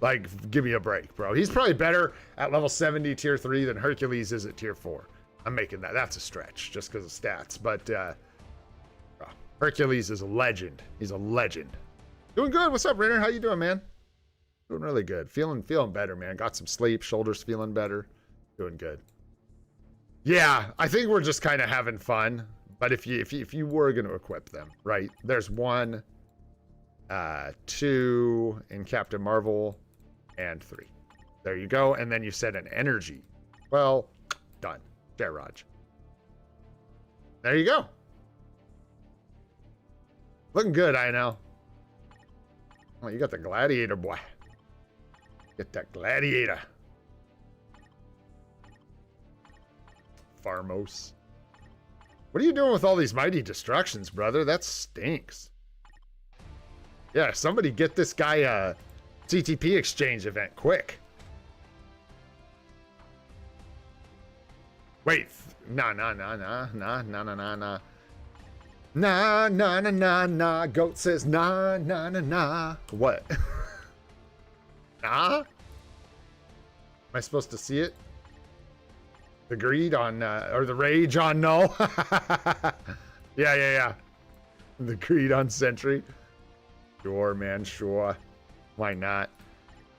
Like, give me a break, bro. He's probably better at level 70 tier 3 than Hercules is at tier 4. I'm making that. That's a stretch just because of stats. But bro, Hercules is a legend. He's a legend. Doing good. What's up, Renner? How you doing, man? Doing really good. Feeling better, man. Got some sleep. Shoulders feeling better. Doing good. Yeah, I think we're just kind of having fun. But if you were going to equip them, right? There's 1, 2 in Captain Marvel, and 3. There you go. And then you said an energy. Well, done. Raj. There you go. Looking good, I know. Oh, you got the gladiator, boy. Get that gladiator. Farmos. What are you doing with all these mighty destructions, brother? That stinks. Yeah, somebody get this guy a CTP exchange event quick. Wait, nah. Nah. Goat says nah. What? Nah? Am I supposed to see it? The greed on, or the rage on null? Yeah. The greed on sentry. Sure, man, sure. Why not?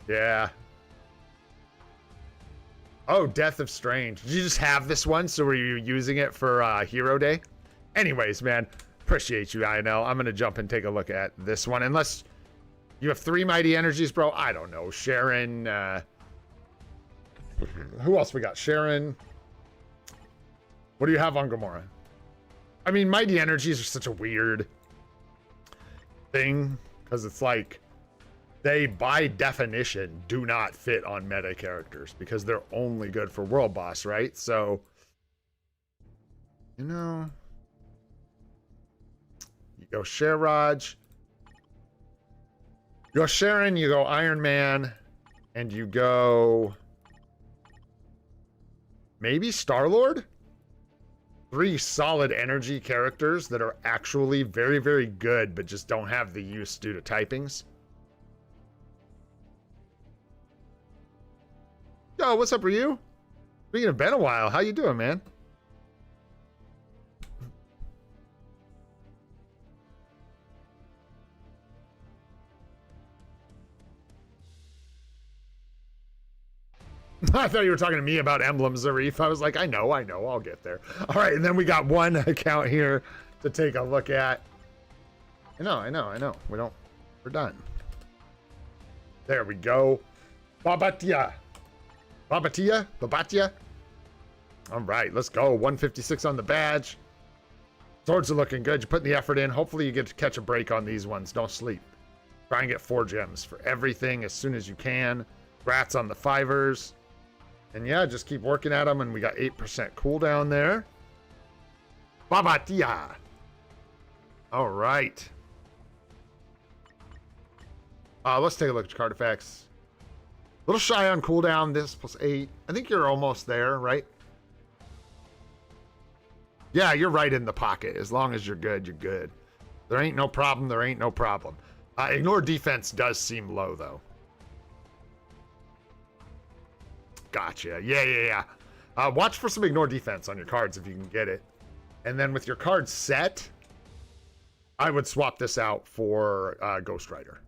Yeah. Oh, Death of Strange. Did you just have this one? So were you using it for Hero Day? Anyways, man, appreciate you. I know. I'm going to jump and take a look at this one. Unless you have 3 mighty energies, bro. I don't know. Sharon. Who else we got? Sharon. What do you have on Gamora? I mean, mighty energies are such a weird thing. Because it's like, they, by definition, do not fit on meta characters because they're only good for world boss, right? So, you know, you go Sherraj, you go Sharon, you go Iron Man, and you go maybe Star-Lord? 3 solid energy characters that are actually very, very good, but just don't have the use due to typings. Yo, what's up, Ryu? Speaking of been a while, how you doing, man? I thought you were talking to me about emblems, Zarif. I was like, I know, I'll get there. All right, and then we got one account here to take a look at. I know. We're done. There we go. Babatia. All right, let's go. 156 on the badge. Swords are looking good. You're putting the effort in. Hopefully you get to catch a break on these ones. Don't sleep. Try and get 4 gems for everything as soon as you can. Rats on the 5ers. And yeah, just keep working at them. And we got 8% cooldown there. Babatia. All right. Let's take a look at your card effects. A little shy on cooldown. This plus 8. I think you're almost there, right? Yeah, you're right in the pocket. As long as you're good, you're good. There ain't no problem. Ignore defense does seem low, though. Gotcha. Yeah. Watch for some ignore defense on your cards if you can get it. And then with your cards set, I would swap this out for Ghost Rider.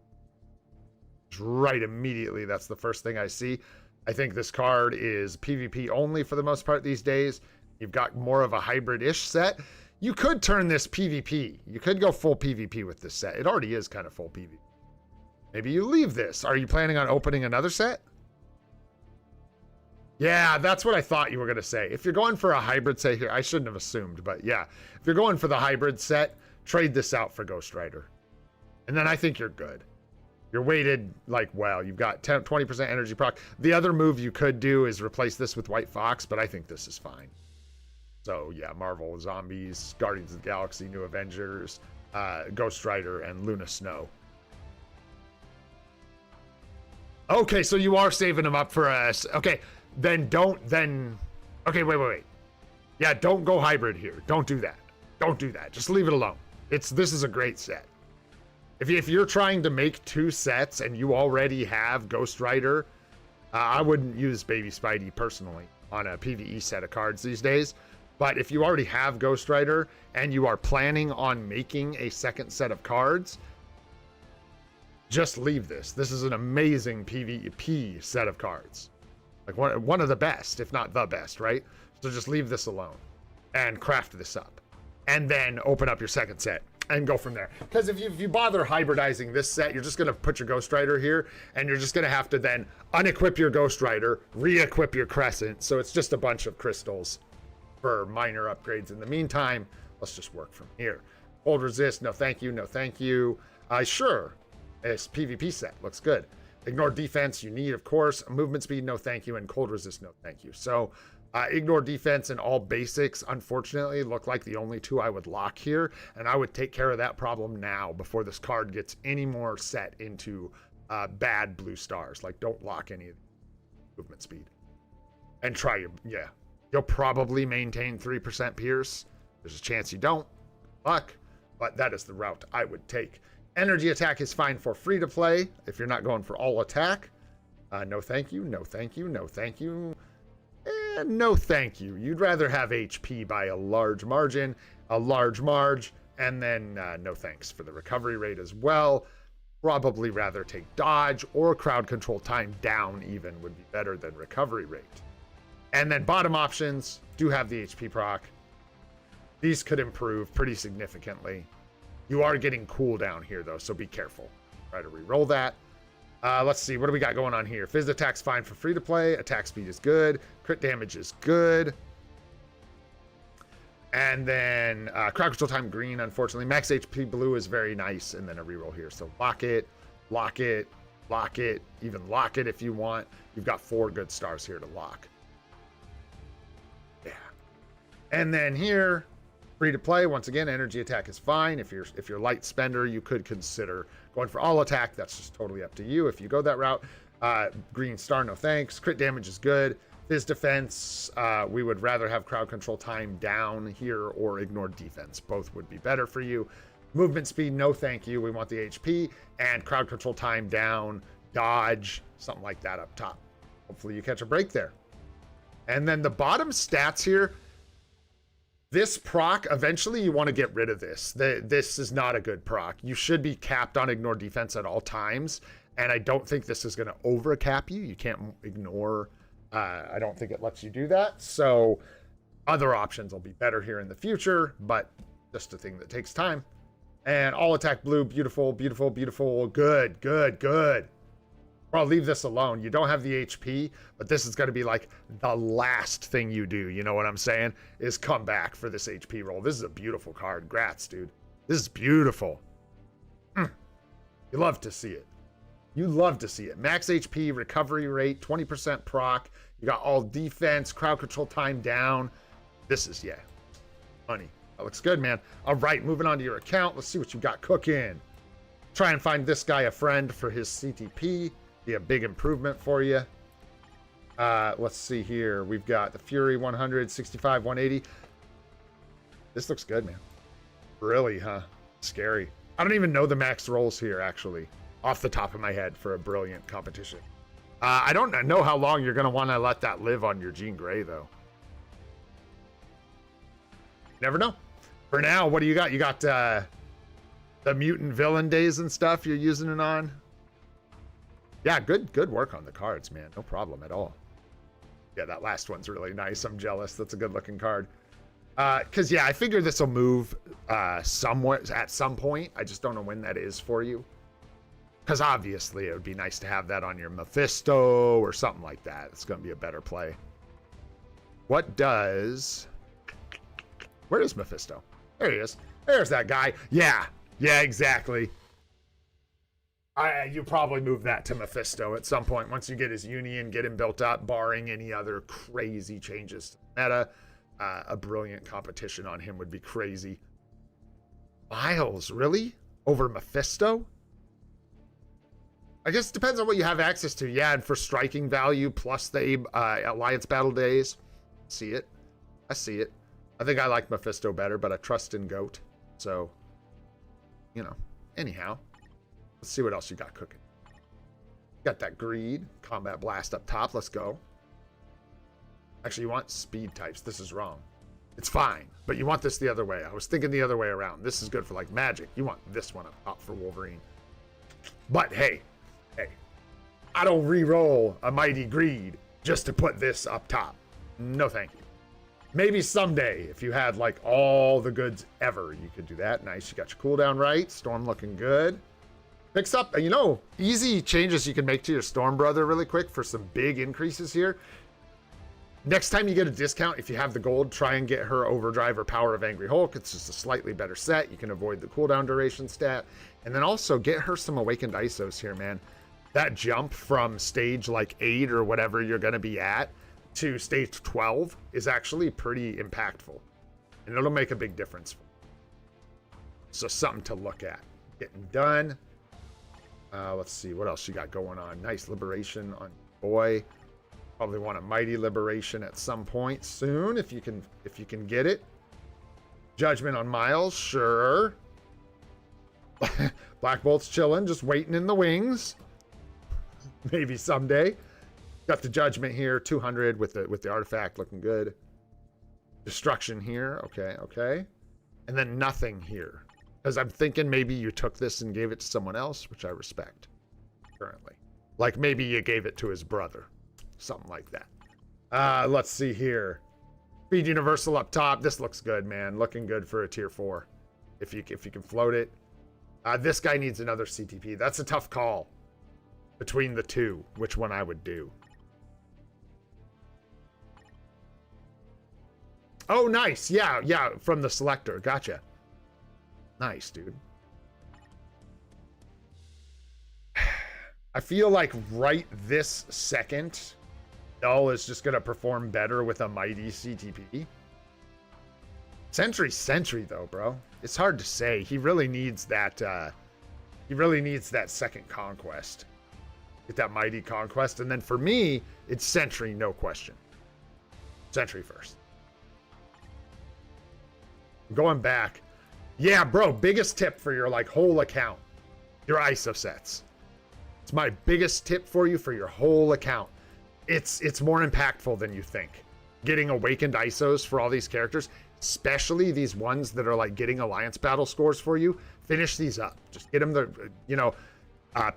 Right immediately. That's the first thing I see. I think this card is PvP only for the most part these days. You've got more of a hybrid-ish set. You could turn this PvP. You could go full PvP with this set. It already is kind of full PvP. Maybe you leave this. Are you planning on opening another set? Yeah, that's what I thought you were going to say. If you're going for a hybrid set here, I shouldn't have assumed, but yeah. If you're going for the hybrid set, trade this out for Ghost Rider. And then I think you're good. You're weighted like, well, you've got 20% energy proc. The other move you could do is replace this with White Fox, but I think this is fine. So yeah, Marvel Zombies, Guardians of the Galaxy, New Avengers, Ghost Rider, and Luna Snow. Okay, so you are saving them up for us. Okay, then okay, wait. Yeah, don't go hybrid here. Don't do that. Don't do that. Just leave it alone. This is a great set. If you're trying to make 2 sets and you already have Ghost Rider, I wouldn't use Baby Spidey personally on a PvE set of cards these days. But if you already have Ghost Rider and you are planning on making a second set of cards, just leave this. This is an amazing PvP set of cards. Like one of the best, if not the best, right? So just leave this alone and craft this up. And then open up your second set and go from there. Because if you bother hybridizing this set, you're just going to put your Ghost Rider here, and you're just going to have to then unequip your Ghost Rider, re-equip your Crescent. So it's just a bunch of crystals for minor upgrades. In the meantime, let's just work from here. Cold resist, no thank you, no thank you. Sure, this PvP set looks good. Ignore defense, you need, of course. Movement speed, no thank you, and cold resist, no thank you. So ignore defense and all basics, unfortunately, look like the only 2 I would lock here, and I would take care of that problem now before this card gets any more set into bad blue stars. Like, don't lock any of the movement speed. And try your, yeah. You'll probably maintain 3% Pierce. There's a chance you don't. Luck. But that is the route I would take. Energy attack is fine for free to play if you're not going for all attack. No thank you, no thank you, no thank you. No thank you. You'd rather have HP by a large margin, and then no thanks for the recovery rate as well. Probably rather take dodge or crowd control time down even would be better than recovery rate. And then bottom options do have the HP proc. These could improve pretty significantly. You are getting cooldown here though, so be careful. Try to re-roll that. Let's see, what do we got going on here? Phys attack's fine for free to play. Attack speed is good. Crit damage is good. And then crowd control time green, unfortunately. Max HP blue is very nice. And then a reroll here. So lock it, lock it, lock it. Even lock it if you want. You've got 4 good stars here to lock. Yeah. And then here, free to play. Once again, energy attack is fine. If you're light spender, you could consider going for all attack. That's just totally up to you if you go that route. Green star, no thanks. Crit damage is good. Phys defense, we would rather have crowd control time down here or ignore defense. Both would be better for you. Movement speed, no thank you. We want the HP. And crowd control time down, dodge, something like that up top. Hopefully you catch a break there. And then the bottom stats here, this proc, eventually you want to get rid of this. This is not a good proc. You should be capped on ignore defense at all times. And I don't think this is going to over cap you. You can't ignore. I don't think it lets you do that. So other options will be better here in the future, but just a thing that takes time. And all attack blue, beautiful, beautiful, beautiful. Good, good, good. Well, I'll leave this alone. You don't have the HP, but this is going to be like the last thing you do. You know what I'm saying? Is come back for this HP roll. This is a beautiful card. Grats, dude. This is beautiful. You love to see it. You love to see it. Max HP, recovery rate, 20% proc. You got all defense, crowd control time down. This is, yeah, money. That looks good, man. All right, moving on to your account. Let's see what you got cooking. Try and find this guy a friend for his CTP. Be a big improvement for you. Let's see here. We've got the Fury 100, 65, 180. This looks good, man. Really, huh? Scary. I don't even know the max rolls here, actually, off the top of my head for a brilliant competition. I don't know how long you're going to want to let that live on your Jean Grey, though. Never know. For now, what do you got? You got the mutant villain days and stuff you're using it on? Yeah, good work on the cards, man. No problem at all. Yeah, that last one's really nice. I'm jealous. That's a good looking card. Because, yeah, I figure this will move somewhere at some point. I just don't know when that is for you. Because obviously it would be nice to have that on your Mephisto or something like that. It's going to be a better play. What does... Where is Mephisto? There he is. There's that guy. Yeah. Yeah, exactly. You probably move that to Mephisto at some point once you get his Union, get him built up, barring any other crazy changes to the meta. A brilliant competition on him would be crazy. Miles, really? Over Mephisto? I guess it depends on what you have access to. Yeah, and for striking value plus the Alliance Battle Days. See it. I see it. I think I like Mephisto better, but I trust in Goat. So, you know, anyhow. Let's see what else you got cooking. Got that Greed. Combat Blast up top. Let's go. Actually, you want speed types. This is wrong. It's fine, but you want this the other way. I was thinking the other way around. This is good for, like, magic. You want this one up top for Wolverine. But, hey. I don't re-roll a Mighty Greed just to put this up top. No, thank you. Maybe someday, if you had, like, all the goods ever, you could do that. Nice. You got your cooldown right. Storm looking good. Picks up, you know, easy changes you can make to your Storm Brother really quick for some big increases here. Next time you get a discount, if you have the gold, try and get her Overdrive or Power of Angry Hulk. It's just a slightly better set. You can avoid the cooldown duration stat. And then also get her some Awakened Isos here, man. That jump from stage like 8 or whatever you're going to be at to stage 12 is actually pretty impactful. And it'll make a big difference. So something to look at. Getting done. Let's see what else you got going on. Nice liberation on boy. Probably want a mighty liberation at some point soon if you can get it. Judgment on Miles, sure. Black Bolt's chilling, just waiting in the wings. Maybe someday. Got the Judgment here, 200 with the artifact looking good. Destruction here, okay. And then nothing here. Because I'm thinking maybe you took this and gave it to someone else, which I respect currently. Like maybe you gave it to his brother. Something like that. Let's see here. Speed Universal up top. This looks good, man. Looking good for a tier 4. If you can float it. This guy needs another CTP. That's a tough call. Between the two, which one I would do. Oh, nice. Yeah, from the selector. Gotcha. Nice, dude. I feel like right this second, Null is just going to perform better with a mighty CTP. Sentry, though, bro. It's hard to say. He really needs that, second conquest. Get that mighty conquest. And then for me, it's Sentry, no question. Sentry first. Going back. Yeah, bro, biggest tip for your, like, whole account. Your ISO sets. It's my biggest tip for you for your whole account. It's more impactful than you think. Getting Awakened ISOs for all these characters, especially these ones that are, like, getting Alliance battle scores for you, finish these up. Just get them the, you know,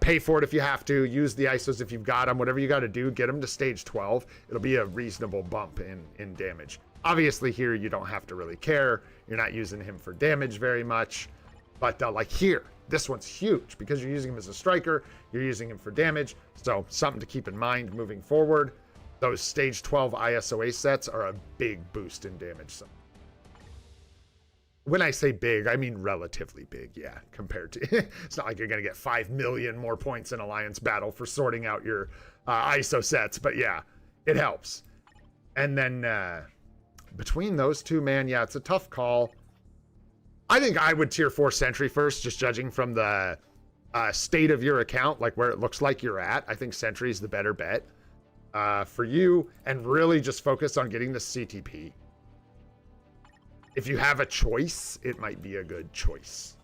pay for it if you have to. Use the ISOs if you've got them. Whatever you got to do, get them to stage 12. It'll be a reasonable bump in damage. Obviously, here you don't have to really care. You're not using him for damage very much. But like here, this one's huge because you're using him as a striker. You're using him for damage. So something to keep in mind moving forward. Those stage 12 ISOA sets are a big boost in damage. So when I say big, I mean relatively big, yeah, compared to... It's not like you're going to get 5 million more points in Alliance Battle for sorting out your ISO sets. But yeah, it helps. And then... between those two, man, yeah, it's a tough call. I think I would tier 4 Sentry first, just judging from the state of your account, like where it looks like you're at. I think Sentry is the better bet for you, and really just focus on getting the CTP. If you have a choice, it might be a good choice.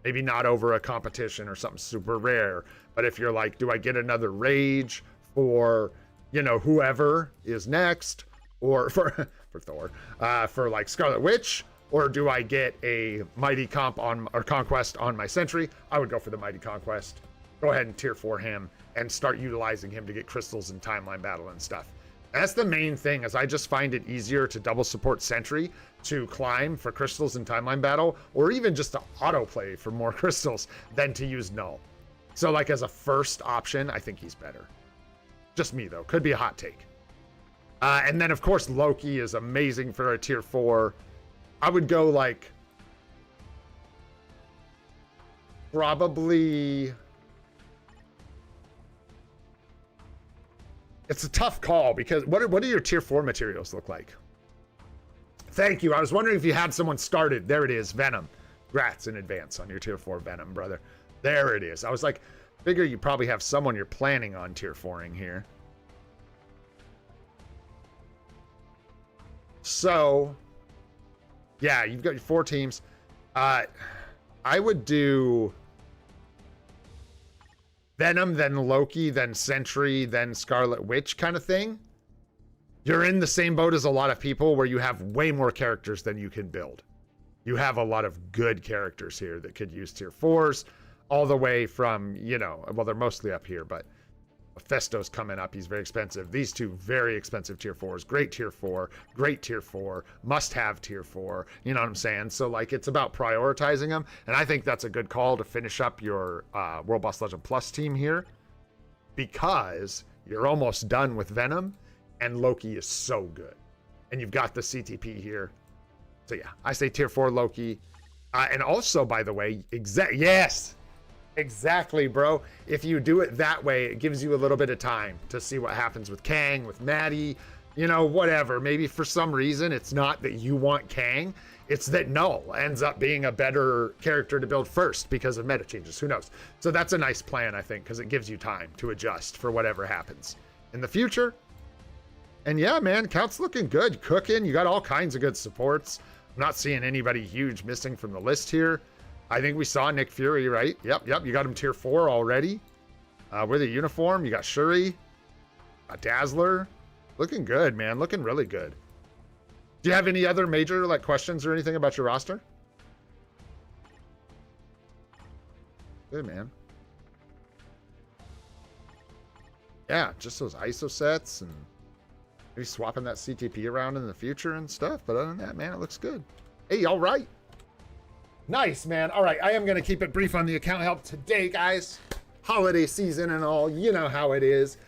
Maybe not over a competition or something super rare, but if you're like, do I get another Rage for, you know, whoever is next, or for Thor, for like Scarlet Witch, or do I get a Mighty Conquest on my Sentry? I would go for the Mighty Conquest. Go ahead and tier 4 him and start utilizing him to get crystals in timeline battle and stuff. That's the main thing, is I just find it easier to double support Sentry to climb for crystals in timeline battle, or even just to autoplay for more crystals than to use Null. So like as a first option, I think he's better. Just me though, could be a hot take. And then, of course, Loki is amazing for a tier 4. I would go, like, probably It's a tough call because what do your tier 4 materials look like? Thank you. I was wondering if you had someone started. There it is, Venom. Congrats in advance on your tier 4 Venom, brother. There it is. I was like, figure you probably have someone you're planning on tier 4ing here. So, yeah, you've got your 4 teams. I would do Venom, then Loki, then Sentry, then Scarlet Witch kind of thing. You're in the same boat as a lot of people where you have way more characters than you can build. You have a lot of good characters here that could use tier 4s all the way from, you know, well, they're mostly up here, but Festo's coming up. He's very expensive. These 2 very expensive tier 4s. Great tier 4, great tier 4, must have tier 4. You know what I'm saying? So like it's about prioritizing them. And I think that's a good call to finish up your World Boss Legend Plus team here because you're almost done with Venom and Loki is so good. And you've got the CTP here. So yeah, I say tier 4 Loki. And also, by the way, yes. Exactly, bro. If you do it that way, it gives you a little bit of time to see what happens with Kang, with Maddie, you know, whatever. Maybe for some reason, it's not that you want Kang. It's that Null ends up being a better character to build first because of meta changes. Who knows? So that's a nice plan, I think, because it gives you time to adjust for whatever happens in the future. And yeah, man, Count's looking good. Cooking. You got all kinds of good supports. I'm not seeing anybody huge missing from the list here. I think we saw Nick Fury, right? Yep. You got him tier 4 already. With a uniform, you got Shuri, a Dazzler. Looking good, man. Looking really good. Do you have any other major like questions or anything about your roster? Good, man. Yeah, just those ISO sets and maybe swapping that CTP around in the future and stuff. But other than that, man, it looks good. Hey, all right. Nice, man. All right, I am going to keep it brief on the account help today, guys. Holiday season and all, you know how it is.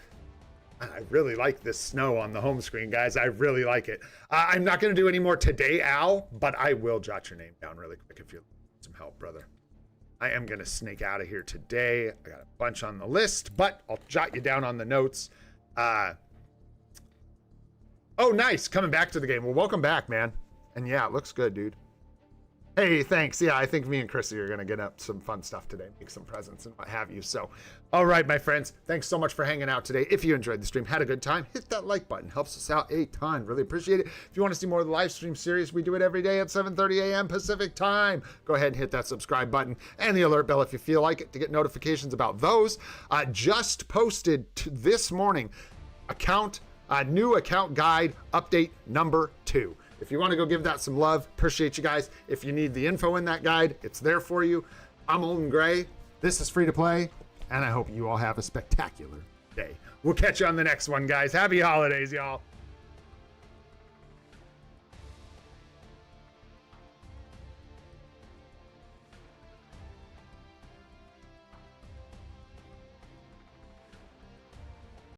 I really like this snow on the home screen, guys. I really like it. I'm not going to do any more today, Al, but I will jot your name down really quick if you need some help, brother. I am going to snake out of here today. I got a bunch on the list, but I'll jot you down on the notes. Oh, nice. Coming back to the game. Well, welcome back, man. And yeah, it looks good, dude. Hey, thanks. Yeah, I think me and Chrissy are going to get up some fun stuff today, make some presents and what have you. So, all right, my friends, thanks so much for hanging out today. If you enjoyed the stream, had a good time, hit that like button. Helps us out a ton. Really appreciate it. If you want to see more of the live stream series, we do it every day at 7:30 a.m. Pacific time. Go ahead and hit that subscribe button and the alert bell if you feel like it to get notifications about those. Just posted this morning, new account guide update number 2. If you want to go give that some love, appreciate you guys. If you need the info in that guide, it's there for you. I'm Olden Gray. This is Free to Play, and I hope you all have a spectacular day. We'll catch you on the next one, guys. Happy holidays, y'all.